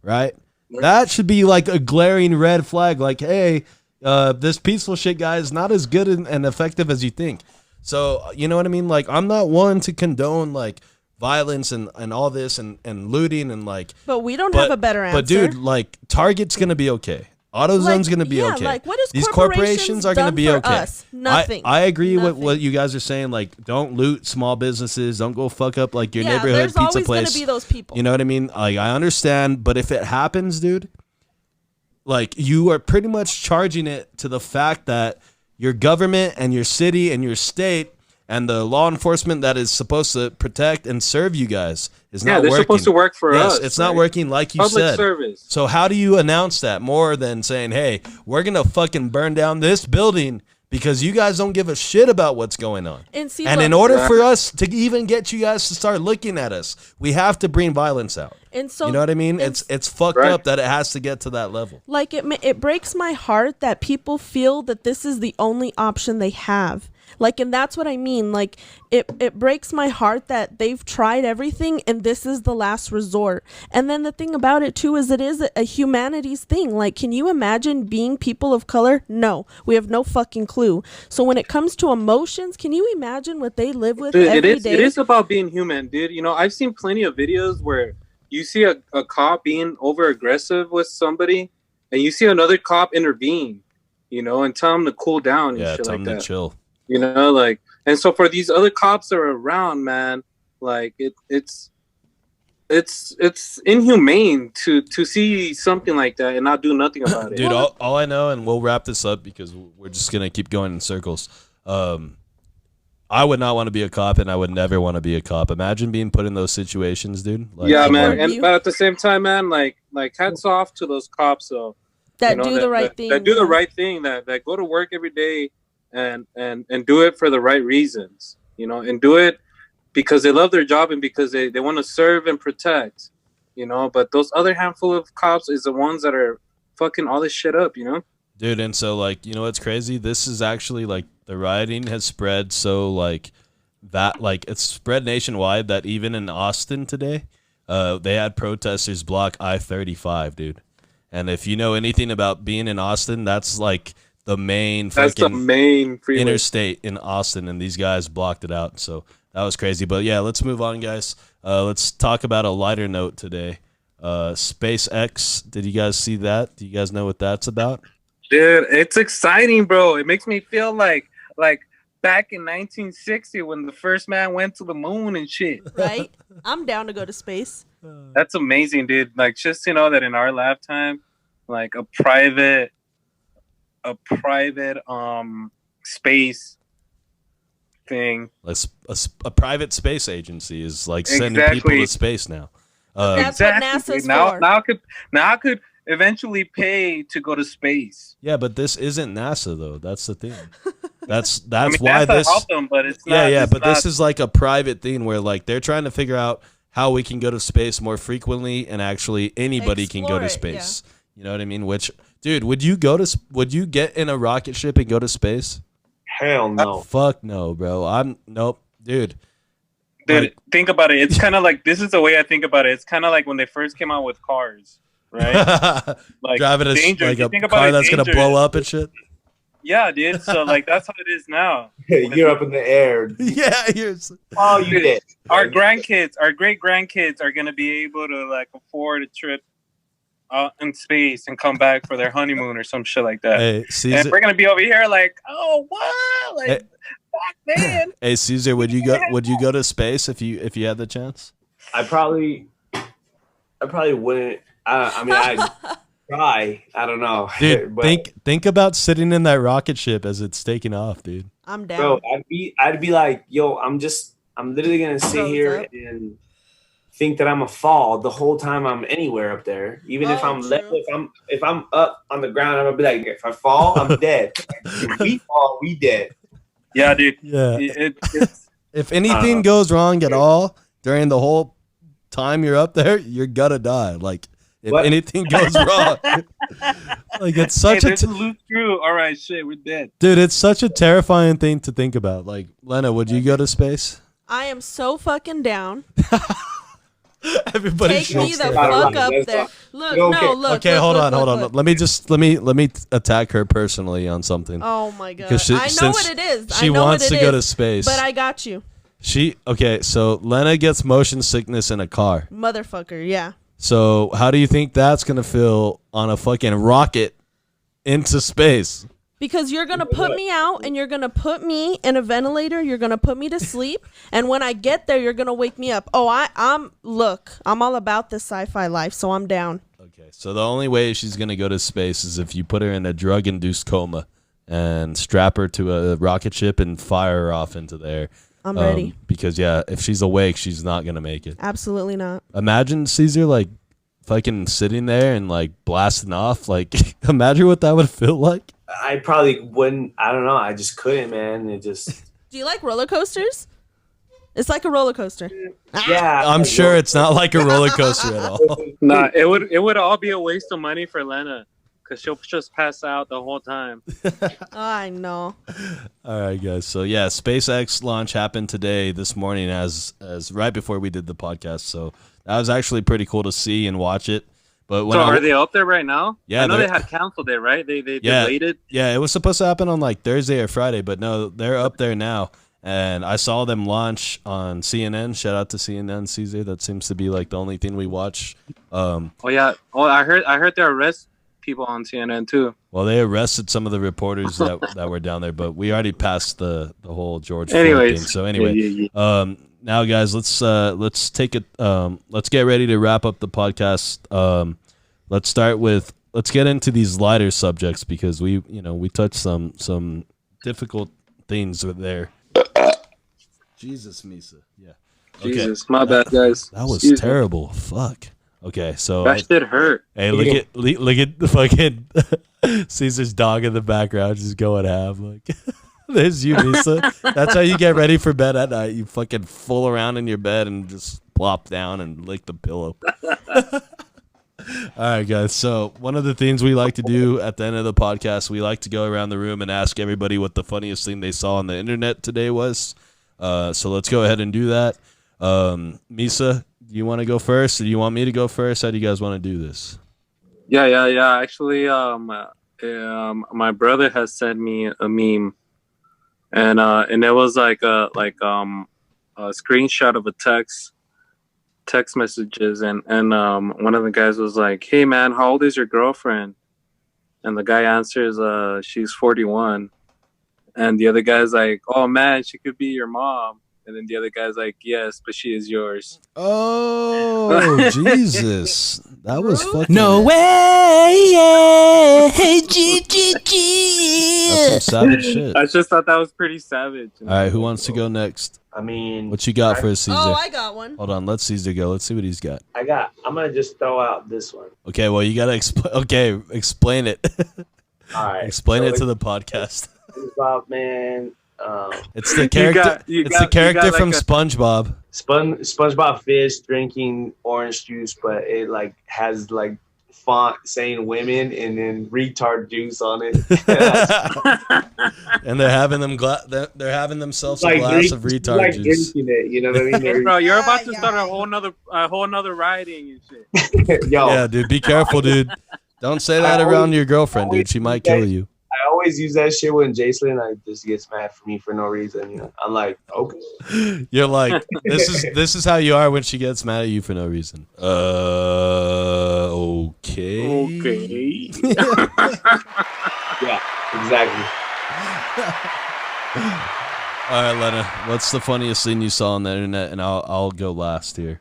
Right? That should be like a glaring red flag. Like, hey, this peaceful shit guy is not as good and effective as you think. So, you know what I mean? Like, I'm not one to condone, like, violence and all this and looting and, like... But we don't have a better answer. But, dude, like, Target's going to be okay. AutoZone's going to be okay. Like, what is these corporations are going to be okay. Us? Nothing. I agree with what you guys are saying. Like, don't loot small businesses. Don't go fuck up, like, your neighborhood there's pizza always place. Gonna be those people. You know what I mean? Like, I understand. But if it happens, dude, like, you are pretty much charging it to the fact that your government and your city and your state and the law enforcement that is supposed to protect and serve you guys is not working. Yeah, they're supposed to work for us. It's not working like you Public said. Service. So how do you announce that more than saying, hey, we're going to fucking burn down this building because you guys don't give a shit about what's going on. And in order for us to even get you guys to start looking at us, we have to bring violence out. And so, you know what I mean? It's fucked up that it has to get to that level. Like, it breaks my heart that people feel that this is the only option they have. Like, and that's what I mean. Like, it breaks my heart that they've tried everything and this is the last resort. And then the thing about it too is it is a humanities thing. Like, can you imagine being people of color? No, we have no fucking clue. So when it comes to emotions, can you imagine what they live with every day? It is about being human, dude. You know, I've seen plenty of videos where you see a cop being over aggressive with somebody and you see another cop intervene, you know, and tell them to cool down and shit tell like them that. To chill. You know, like, and so for these other cops that are around, man, like it's inhumane to see something like that and not do nothing about it. Dude, all I know, and we'll wrap this up because we're just gonna keep going in circles. I would not want to be a cop, and I would never want to be a cop. Imagine being put in those situations, dude. Like, yeah, man. But at the same time, man, like hats off to those cops, though. That do the right thing. That do the right thing. That go to work every day. And do it for the right reasons, you know, and do it because they love their job and because they want to serve and protect, you know. But those other handful of cops is the ones that are fucking all this shit up, you know. Dude, and so, like, you know what's crazy? This is actually, like, the rioting has spread so, like, that, like, it's spread nationwide that even in Austin today, they had protesters block I-35, dude. And if you know anything about being in Austin, that's, like... the main freeway. Interstate in Austin, and these guys blocked it out. So that was crazy. But yeah, let's move on, guys. Let's talk about a lighter note today. SpaceX. Did you guys see that? Do you guys know what that's about? Dude, it's exciting, bro. It makes me feel like back in 1960 when the first man went to the moon and shit. Right? I'm down to go to space. That's amazing, dude. Like, just to know that in our lifetime, like a private space thing, Like a private space agency is like sending people to space now. That's what NASA's now, for. Now I could eventually pay to go to space. Yeah, but this isn't NASA though. That's the thing. That's I mean, why NASA this. helped them, but it's not. Yeah, it's but not, this is like a private thing where like they're trying to figure out how we can go to space more frequently, and actually anybody can go to space. You know what I mean? Which, dude, would you get in a rocket ship and go to space? Hell no. Fuck no, bro. Nope, dude. Dude, think about it. It's kind of like, this is the way I think about it. It's kind of like when they first came out with cars, right? Like driving a car that's gonna blow up and shit. Yeah, dude. So like that's how it is now. You're up in the air. Yeah, oh, you did. Our great grandkids are gonna be able to like afford a trip out in space and come back for their honeymoon or some shit like that. Hey, Cesar, and we're gonna be over here like, oh what? Like back then. Hey Cesar, would you go to space if you had the chance? I probably wouldn't. I mean, I'd try. I don't know, dude. But think about sitting in that rocket ship as it's taking off, dude. I'm down. Bro, I'd be like, yo, I'm literally gonna sit here and think that I'm gonna fall the whole time I'm anywhere up there. Even if I'm if I'm up on the ground, I'm gonna be like, if I fall, I'm dead. If we fall, we dead. Yeah, dude. Yeah. If anything goes wrong at all during the whole time you're up there, you're gonna die. Like if anything goes wrong, like it's such a loose screw. All right, shit, we're dead, dude. It's such a terrifying thing to think about. Like, Lena, would you go to space? I am so fucking down. Everybody take me the fuck up there. Look, no, look. Okay, hold on. Let me attack her personally on something. Oh my god, I know what it is. She wants to go to space, but I got you. So Lena gets motion sickness in a car. Motherfucker, yeah. So how do you think that's gonna feel on a fucking rocket into space? Because you're going to put me out and you're going to put me in a ventilator. You're going to put me to sleep. And when I get there, you're going to wake me up. Oh, I'm all about this sci-fi life, so I'm down. Okay, so the only way she's going to go to space is if you put her in a drug-induced coma and strap her to a rocket ship and fire her off into there. I'm ready. Because, yeah, if she's awake, she's not going to make it. Absolutely not. Imagine, Cesar, like, fucking sitting there and, like, blasting off. Like, imagine what that would feel like. I probably wouldn't. I don't know. I just couldn't, man. Do you like roller coasters? It's like a roller coaster. Yeah, I'm sure it's not like a roller coaster at all. Nah, it would all be a waste of money for Lena because she'll just pass out the whole time. I know. All right, guys. So yeah, SpaceX launch happened this morning, as right before we did the podcast. So that was actually pretty cool to see and watch it. But are they up there right now? Yeah, I know they had canceled it, right? They delayed it. Yeah, it was supposed to happen on like Thursday or Friday, but no, they're up there now. And I saw them launch on CNN. Shout out to CNN, Cesar. That seems to be like the only thing we watch. Oh yeah. Oh, I heard they arrest people on CNN too. Well, they arrested some of the reporters that were down there, but we already passed the whole George Floyd thing. So anyway, now guys, let's take it. Let's get ready to wrap up the podcast. Let's get into these lighter subjects because we touched some difficult things there. Jesus, Misa. Yeah. Okay. Jesus, my bad, guys. That was terrible. Fuck. Okay, so that shit hurt. Hey, look at the fucking Caesar's dog in the background just going ham. Like, there's you, Misa. That's how you get ready for bed at night. You fucking fool around in your bed and just plop down and lick the pillow. All right, guys. So one of the things we like to do at the end of the podcast, we like to go around the room and ask everybody what the funniest thing they saw on the internet today was. So let's go ahead and do that. Misa, do you want to go first, or do you want me to go first? How do you guys want to do this? Yeah. Actually, my brother has sent me a meme, and it was like a screenshot of a text text messages, and one of the guys was like, "Hey man, how old is your girlfriend?" And the guy answers, "She's 41." And the other guy's like, "Oh man, she could be your mom." And then the other guy's like, "Yes, but she is yours." Oh, Jesus. That was fucking... No way. Yeah. Hey, G. That's some savage shit. I just thought that was pretty savage. All right, who wants to go next? I mean, What you got for us, Caesar? Oh, I got one. Hold on, let Caesar go. Let's see what he's got. I'm gonna just throw out this one. Okay, well, you gotta explain it. All right, Explain it to the podcast. SpongeBob, man. It's the character. It's the character from SpongeBob. SpongeBob fish drinking orange juice, but it like has like font saying women and then retard juice on it. And they're having they're having themselves Like a glass of retard like juice. drinking it, you know what I mean? Hey, bro, you're about to start a whole nother rioting and shit. Yo, Yeah, dude, be careful, dude. Don't say that around your girlfriend, dude. She might kill you. I always use that shit when Jacelyn just gets mad for me for no reason. You know? I'm like, okay. You're like, this is how you are when she gets mad at you for no reason. Okay. Okay. Yeah, exactly. All right, Lena. What's the funniest thing you saw on the internet? And I'll go last here.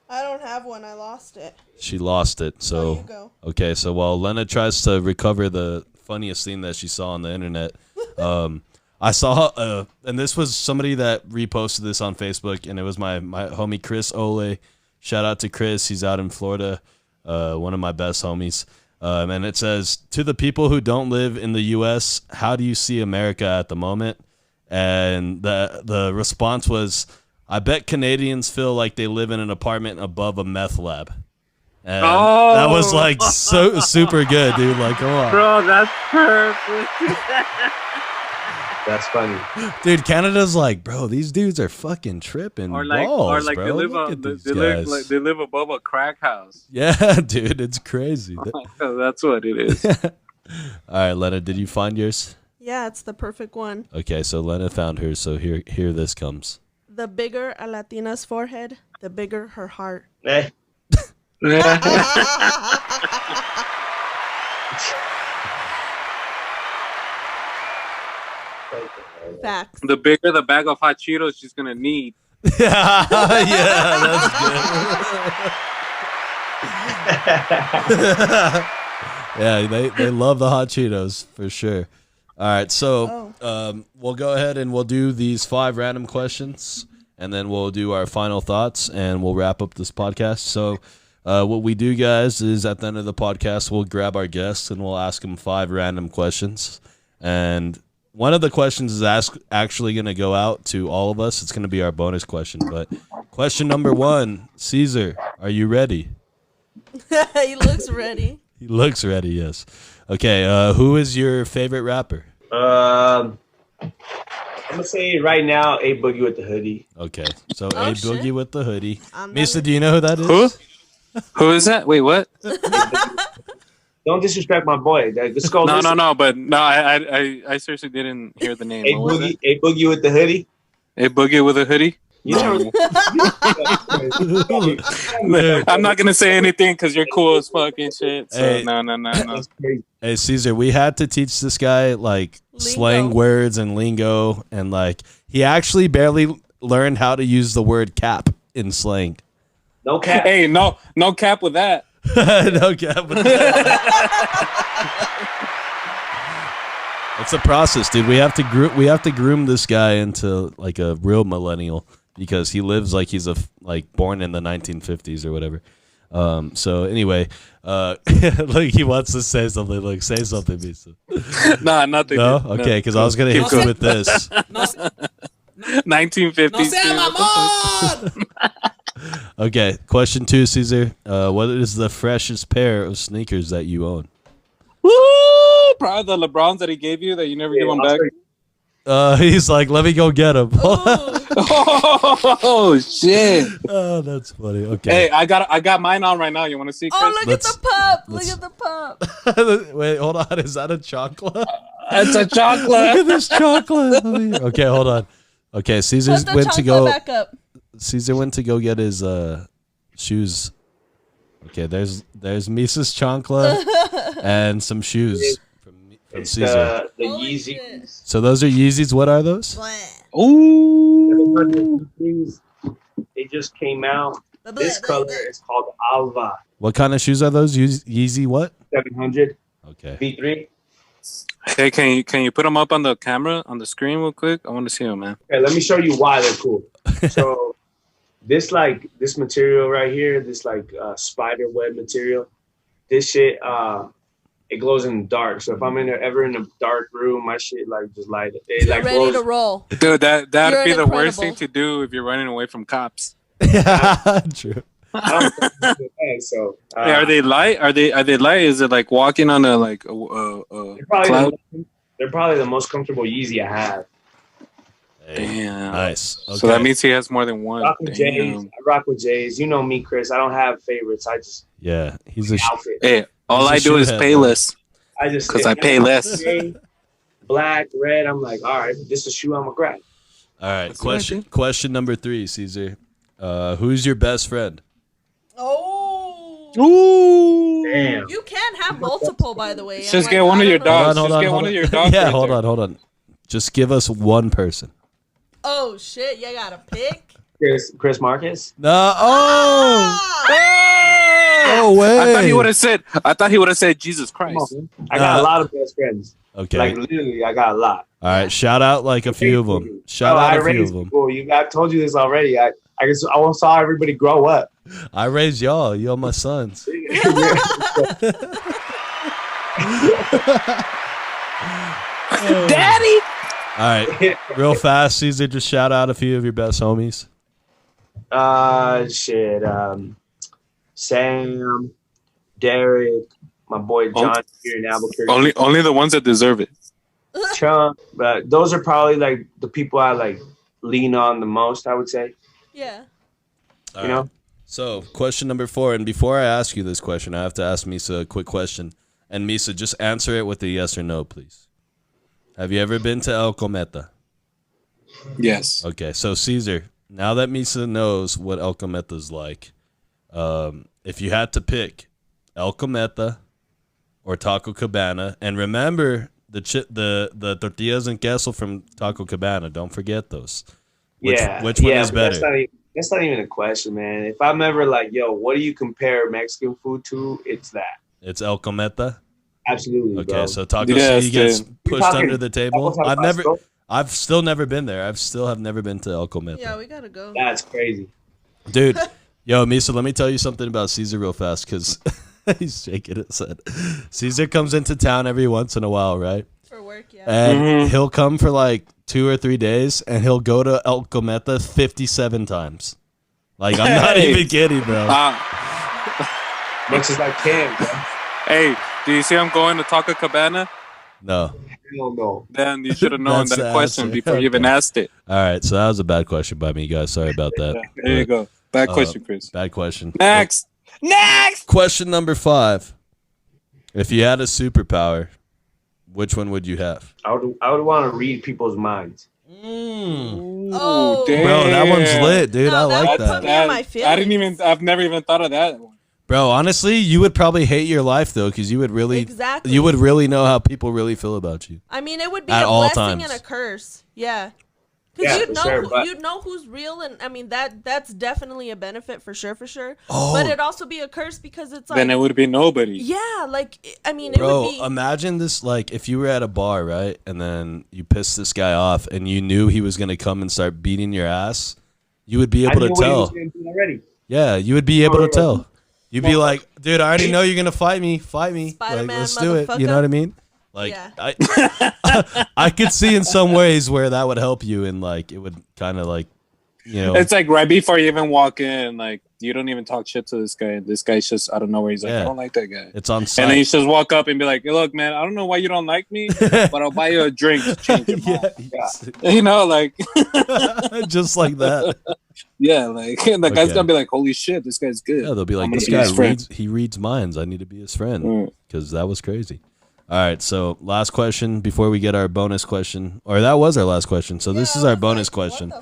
I don't have one. I lost it. She lost it. So Oh, you go. okay. So while Lena tries to recover the funniest thing that she saw on the internet, I saw and this was somebody that reposted this on Facebook, and it was my homie Chris Ole. Shout out to Chris. He's out in Florida. One of my best homies. And it says, "To the people who don't live in the U.S., how do you see America at the moment?" And the response was, "I bet Canadians feel like they live in an apartment above a meth lab." And that was like so super good, dude. Like, come on, Bro, that's perfect. That's funny. dude. Canada's like, bro, these dudes are fucking tripping balls, bro. Look at these guys. they live above a crack house. Yeah, dude, it's crazy. That's what it is. All right, Lena, did you find yours? Yeah, it's the perfect one. Okay, so Lena found hers. So here this comes. The bigger a Latina's forehead, the bigger her heart. Eh. Facts. The bigger the bag of hot Cheetos she's gonna need. Yeah, that's good. Yeah, they love the hot Cheetos for sure. All right, so we'll go ahead and we'll do these 5 random questions, and then we'll do our final thoughts, and we'll wrap up this podcast. So what we do, guys, is at the end of the podcast, we'll grab our guests and we'll ask them 5 random questions. And one of the questions is actually going to go out to all of us. It's going to be our bonus question. But question number 1, Caesar, are you ready? He looks ready. He looks ready, yes. Okay, who is your favorite rapper? I'm gonna say right now, A Boogie with the hoodie. Okay, so Oh, A Boogie shit. with the hoodie. I'm Misa, not- do you know who that is? Who? Who is that? Wait, what? Don't disrespect my boy. Let's go. No, listen. but no, I seriously didn't hear the name. A What was Boogie, it? A Boogie with the hoodie. A Boogie with a hoodie? You know, I'm not gonna say anything because you're cool as fuck and shit. So Hey. no. that's crazy. Hey, Caesar, we had to teach this guy, like, slang words and lingo, and, like, he actually barely learned how to use the word cap in slang. No cap. Hey, no cap with that. No cap. It's a process, dude. We have to groom this guy into, like, a real millennial, because he lives like he's born in the 1950s or whatever. So anyway, like, he wants to say something. Like, say something, Misa. Nah, nothing. No, dude. okay, because I was gonna hit you with this. 1950s. Okay, question 2, Caesar. What is the freshest pair of sneakers that you own? Woo! Probably the LeBrons that he gave you that you never give him back. He's like, let me go get him. Oh shit! Oh, that's funny. Okay. Hey, I got mine on right now. You want to see, Chris? Oh, look Let's- at the pup. Look let's- at the pup. Wait, hold on. Is that a chocolate? It's a Look at chocolate. this chocolate. Okay, hold on. Okay, Caesar Put the went to chocolate go. back up. Caesar went to go get his shoes. Okay, there's Misa's chancla and some shoes from It's Cesar. the Holy Yeezy. shit. So those are Yeezys. What are those? Ooh. They just came out. This color is called Alva What kind of shoes are those? Yeezy what? 700 Okay. V3. Hey, can you put them up on the camera on the screen real quick? I want to see them, man. Okay, let me show you why they're cool. So this material right here, this spider web material, this shit it glows in the dark. So if I'm ever in a dark room, my shit just light it. It You're ready glows. to roll. Dude, that'd You're be the worst incredible. thing to do if you're running away from cops. True. I don't think it's so Hey, are they light? Are they light? Is it like walking on a cloud? they're probably the most comfortable Yeezy I have. Damn. Nice. Okay. So that means he has more than one. Rock with J's. I rock with J's. You know me, Chris. I don't have favorites. I just Yeah, he's a. outfit. Hey, all He's a I do is shoehead, pay man. less. I just Because I pay less. Black, red. I'm like, all right, this is a shoe I'm gonna grab. All right. That's what I do. Question number 3, Cesar. Who's your best friend? Oh. Ooh. Damn. You can have multiple, by the way. Just get one of your dogs. Hold Just get hold one of your dogs. Yeah, right hold there. on. Just give us one person. Oh shit! You gotta pick. Chris Marcus. No. Oh. Ah! No way. I thought he would have said Jesus Come Christ. on, man. I got a lot of best friends. Okay. Like literally, I got a lot. All right. Shout out like a few of them. Shout out I a few of raised them. people. I told you this already. I guess I saw everybody grow up. I raised y'all. Y'all my sons. Daddy. All right. Real fast, Cesar. Just shout out a few of your best homies. Sam, Derek, my boy John here in Albuquerque. Only the ones that deserve it. Chunk, but those are probably like the people I like lean on the most, I would say. Yeah. All right. So, question number 4, and before I ask you this question, I have to ask Misa a quick question. And Misa, just answer it with a yes or no, please. Have you ever been to El Cometa? Yes. Okay, so Cesar, now that Misa knows what El Cometa's like, if you had to pick El Cometa or Taco Cabana, and remember the tortillas and queso from Taco Cabana, don't forget those. Which one is better? That's not even a question, man. If I'm ever like, yo, what do you compare Mexican food to? It's that. It's El Cometa. Absolutely. Okay, bro. so Taco Yes, City gets dude. pushed Talking under the table. Taco I've still never been there. I've never been to El Cometa. Yeah, we gotta go. That's crazy. Dude, yo, Misa, let me tell you something about Cesar real fast, because he's shaking his head. Cesar comes into town every once in a while, right? For work, yeah. And he'll come for like 2 or 3 days, and he'll go to El Cometa 57 times. Like, I'm not even kidding, bro. Much as I can, bro. Hey, do you see I'm going to Taco Cabana? No. Hell no. Then you should have known That's that the question answer. before you even asked it. All right, so that was a bad question by me, guys. Sorry about that. There you go. Bad question, Chris. Bad question. Next. Question number 5. If you had a superpower, which one would you have? I would want to read people's minds. Oh, damn. Bro, that one's lit, dude. No, I that like would that. put me in my feelings. I've never even thought of that one. Bro, honestly, you would probably hate your life though, because you would really know how people really feel about you. I mean, it would be At a all blessing times. and a curse. Yeah. Yeah, Because for sure, you'd know who's real, and I mean that's definitely a benefit for sure. Oh. But it'd also be a curse because it's like Then it would be nobody. yeah, like I mean it Bro, would be imagine this, like, if you were at a bar, right, and then you pissed this guy off, and you knew he was going to come and start beating your ass, you would be able to tell. Already. Yeah, you would be able to tell. You'd be like, dude, I already know you're going to fight me. Fight me. Like, Spider-Man, let's do it. You know motherfucker. what I mean? Like, Yeah. I could see in some ways where that would help you, and like it would kind of like, you know, It's like right before you even walk in, like you don't even talk shit to this guy. And this guy's just out of nowhere. He's like, Yeah. I don't like that guy. it's on And then site. you just walk up and be like, hey, look, man, I don't know why you don't like me, but I'll buy you a drink to change your mind. You know, like, Just like that. yeah, like and the guy's Okay. gonna be like, holy shit, this guy's good. Yeah, they'll be like, I'm gonna this be guy his friend. reads minds. I need to be his friend Mm. because that was crazy. All right, so last question before we get our bonus question, or that was our last question. So this is our bonus question.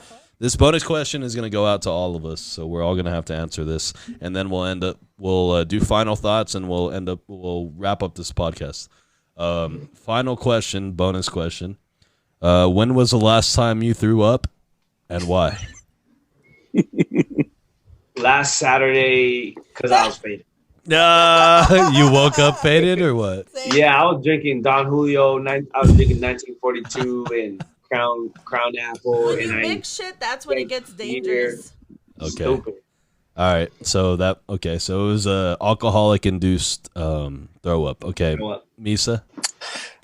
This bonus question is going to go out to all of us, so we're all going to have to answer this, and then we'll do final thoughts, and we'll wrap up this podcast. Final question, bonus question. When was the last time you threw up, and why? Last Saturday, because I was faded. You woke up faded or what? Yeah, I was drinking Don Julio. I was drinking 1942 and Crown Apple. When and you I mix shit, that's when it gets dangerous. Okay. Stupid. All right. So it was alcoholic induced throw up. Okay. Misa?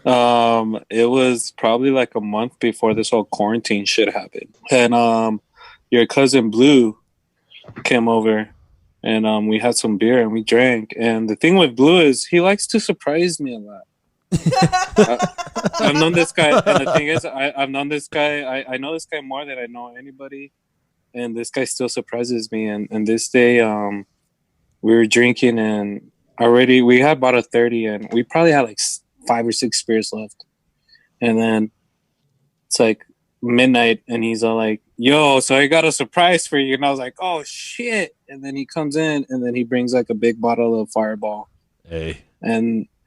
It was probably like a month before this whole quarantine shit happened. And your cousin Blue came over and we had some beer and we drank. And the thing with Blue is he likes to surprise me a lot. I've known this guy, and the thing is, I've known this guy. I know this guy more than I know anybody, and this guy still surprises me. And this day, we were drinking, and already we had about a 30, and we probably had like 5 or 6 beers left. And then it's like midnight, and he's all like, "Yo, so I got a surprise for you." And I was like, "Oh shit!" And then he comes in, and then he brings like a big bottle of Fireball. Hey.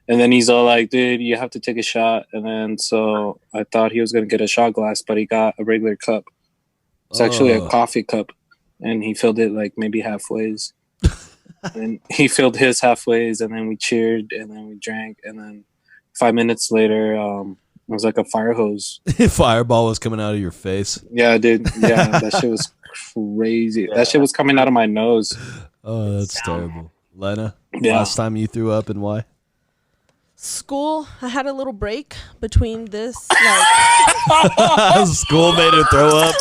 And then he's all like, "Dude, you have to take a shot." And then so I thought he was going to get a shot glass, but he got a regular cup. It's actually a coffee cup. And he filled it like maybe halfways. And he filled his halfways, and then we cheered, and then we drank. And then 5 minutes later, it was like a fire hose. Fireball was coming out of your face. Yeah, dude. Yeah, that shit was crazy. That shit was coming out of my nose. Oh, that's terrible. Lena, Yeah. last time you threw up and why? School, I had a little break between this. Like, School made her throw up.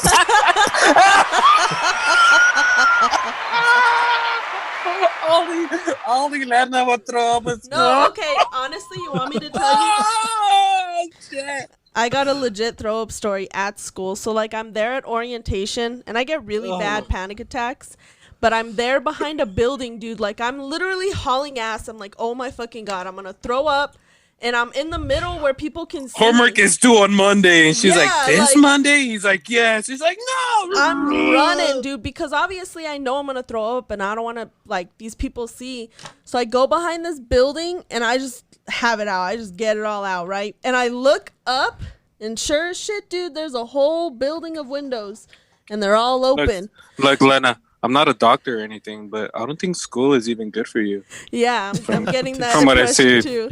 Only Lena would throw up. no, okay. Honestly, you want me to tell you? Oh, shit. I got a legit throw up story at school. So like I'm there at orientation and I get really bad panic attacks. But I'm there behind a building, dude. Like I'm literally hauling ass. I'm like, oh my fucking God, I'm gonna throw up. And I'm in the middle where people can see Homework me. is due on Monday. And she's Yeah, like, this like- Monday? He's like, yes. She's like, no. I'm running, dude, because obviously I know I'm gonna throw up and I don't want to like these people see. So I go behind this building and I just have it out. I just get it all out, right? And I look up and sure as shit, dude, there's a whole building of windows and they're all open. Look, Lena, I'm not a doctor or anything, but I don't think school is even good for you. Yeah, I'm getting that From what I impression see. too.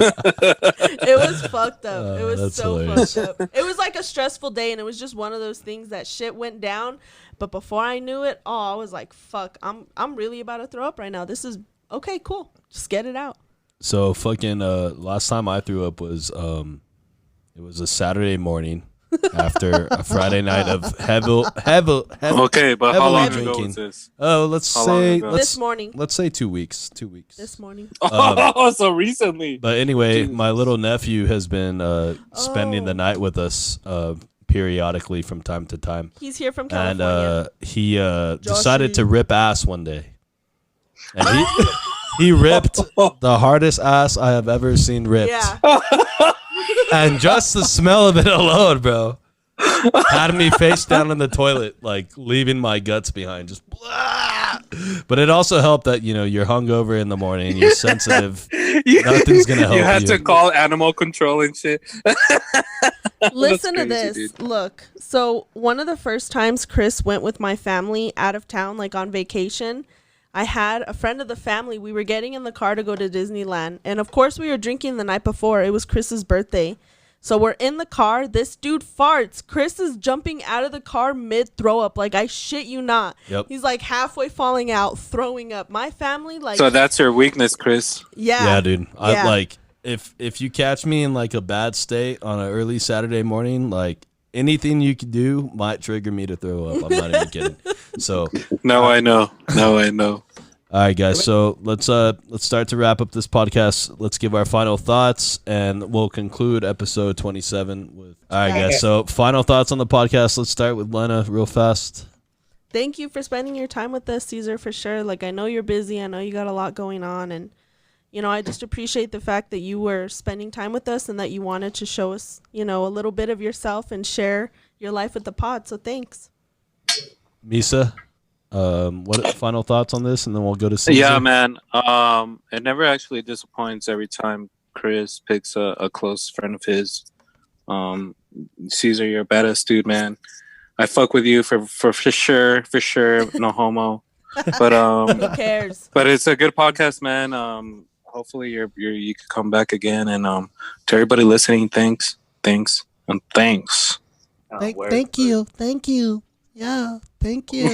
It was fucked up. It was that's so hilarious. fucked up. It was like a stressful day, and it was just one of those things that shit went down. But before I knew it, I was like, "Fuck, I'm really about to throw up right now. This is okay, cool. Just get it out." So fucking last time I threw up was it was a Saturday morning after a Friday night of heavy Okay, but how heavily long drinking. ago was this? Oh, let's How long say ago? This morning. let's say 2 weeks. 2 weeks. This morning. Oh, so recently. But anyway, Jesus. my little nephew has been spending the night with us periodically from time to time. He's here from And California. he decided to rip ass one day. And he ripped the hardest ass I have ever seen ripped. Yeah. And just the smell of it alone, bro, had me face down in the toilet, like leaving my guts behind. Just blah. But it also helped that, you know, you're hungover in the morning, you're sensitive. Nothing's going to help you. You had to call animal control and shit. Listen to crazy, this. dude. Look, so one of the first times Chris went with my family out of town, like on vacation, I had a friend of the family. We were getting in the car to go to Disneyland. And of course, we were drinking the night before. It was Chris's birthday. So we're in the car. This dude farts. Chris is jumping out of the car mid throw up. Like, I shit you not. Yep. He's like halfway falling out, throwing up. My family, like, So that's your weakness, Chris. Yeah, dude. I Yeah. like if you catch me in like a bad state on an early Saturday morning, like anything you could do might trigger me to throw up. I'm not even kidding. So No, I know. No, I know. all right, guys. So let's start to wrap up this podcast. Let's give our final thoughts, and we'll conclude episode 27 with. All right, guys. So final thoughts on the podcast. Let's start with Lena, real fast. thank you for spending your time with us, Cesar, for sure. Like, I know you're busy. I know you got a lot going on. And, you know, I just appreciate the fact that you were spending time with us and that you wanted to show us, you know, a little bit of yourself and share your life with the pod. So thanks. Misa, what final thoughts on this, and then we'll go to Cesar. Yeah, man. It never actually disappoints every time Chris picks a close friend of his. Cesar, you're a badass dude, man. I fuck with you for sure, no homo. But Who cares? but it's a good podcast, man. Hopefully you can come back again, and to everybody listening, thanks. Thank you. Yeah, thank you.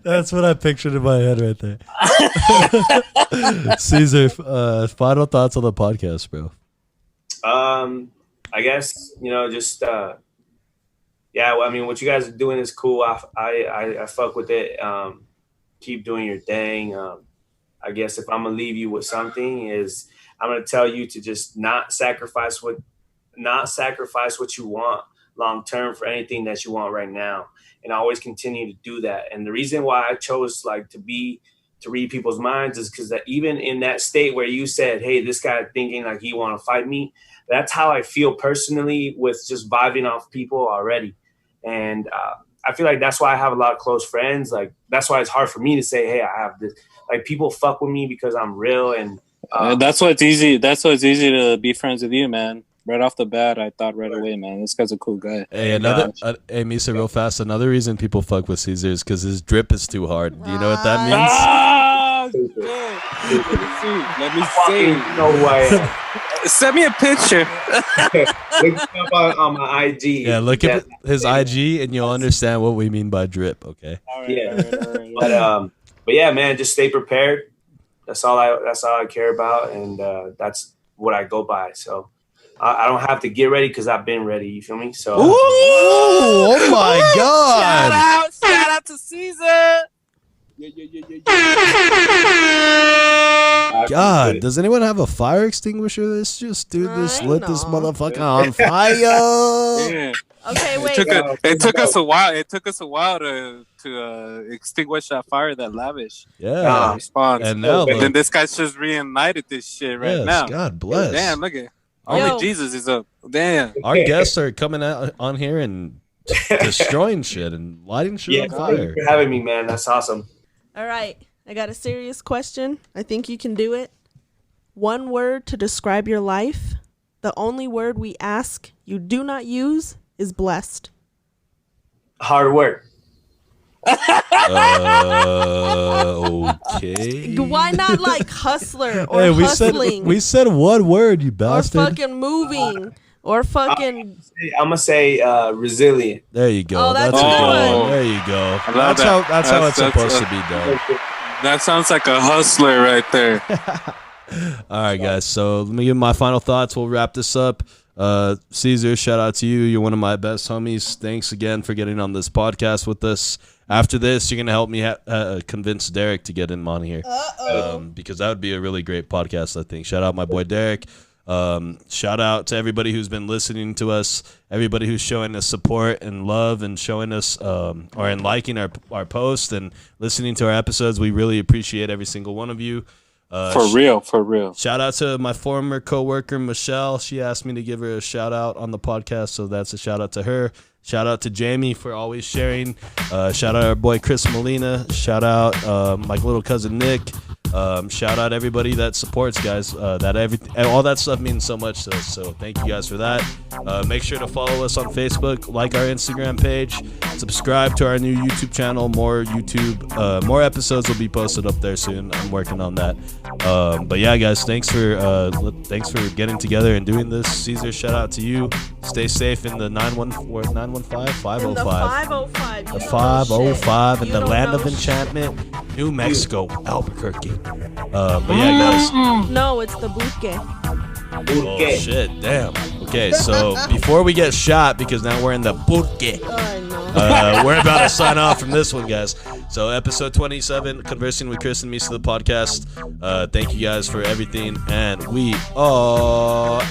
That's what I pictured in my head right there. Cesar, final thoughts on the podcast, bro. I guess just yeah. I mean, what you guys are doing is cool. I fuck with it. Keep doing your thing. I guess if I'm gonna leave you with something, is I'm gonna tell you to just not sacrifice what you want long term for anything that you want right now, and always continue to do that. And the reason why I chose to read people's minds is because that even in that state where you said, hey, this guy thinking like he want to fight me, that's how I feel personally with just vibing off people already. And I feel like that's why I have a lot of close friends. Like, that's why it's hard for me to say, hey, I have this. Like, people fuck with me because I'm real. And that's why it's easy. That's why it's easy to be friends with you, man. Right off the bat, I thought right away, man, this guy's a cool guy. Hey, hey, Misa, real fast. Another reason people fuck with Cesar is because his drip is too hard. Do you know what that means? Let me see. No way. Send me a picture. Look up on my IG. Yeah, look at his IG, and you'll understand what we mean by drip. Okay. Yeah. But yeah, man, just stay prepared. That's all I care about, and that's what I go by. So. I don't have to get ready because I've been ready. You feel me? So. Ooh, oh my God! Shout out to Cesar. God, does anyone have a fire extinguisher? Let's just do this. Lit this motherfucker on fire. Yeah. Okay, wait. It took us a while. It took us a while to extinguish that fire, that lavish response. And now, then this guy's just reignited this shit right now. God bless. Damn, look at. Only Jesus is up. Damn. Our guests are coming out on here and destroying shit and lighting shit on fire. Thanks for having me, man. That's awesome. All right. I got a serious question. I think you can do it. One word to describe your life. The only word we ask you do not use is blessed. Hard work. Okay. Why not like hustler or hustling? We said one word, you bastard. Or fucking moving. Or fucking. I'm gonna say resilient. There you go. Oh, that's a good one. one. There you go. That's how it's supposed to be done. That sounds like a hustler right there. All right, guys. So let me give my final thoughts. We'll wrap this up. Cesar, shout out to you. You're one of my best homies. Thanks again for getting on this podcast with us. After this, you're going to help me convince Derek to get him on here. Because that would be a really great podcast, I think. Shout out my boy Derek. Shout out to everybody who's been listening to us, everybody who's showing us support and love and showing us and liking our posts and listening to our episodes. We really appreciate every single one of you. For real. Shout out to my former coworker, Michelle. She asked me to give her a shout out on the podcast, so that's a shout out to her. Shout out to Jamie for always sharing. Shout out our boy Chris Molina. Shout out my little cousin Nick. Shout out everybody that supports, guys. All that stuff means so much to us. So thank you guys for that. Make sure to follow us on Facebook, like our Instagram page, subscribe to our new YouTube channel. More episodes will be posted up there soon. I'm working on that. But yeah, guys, thanks for getting together and doing this. Cesar, shout out to you. Stay safe in the 915, 505. The 505 in the land of enchantment, New Mexico, Albuquerque. But yeah, guys. No, it's the Buque. Oh shit, damn. Okay, so before we get shot, because now we're in the Buque, we're about to sign off from this one, guys. So episode 27, Conversing with Chris and Misa, the podcast. Thank you guys for everything, and we are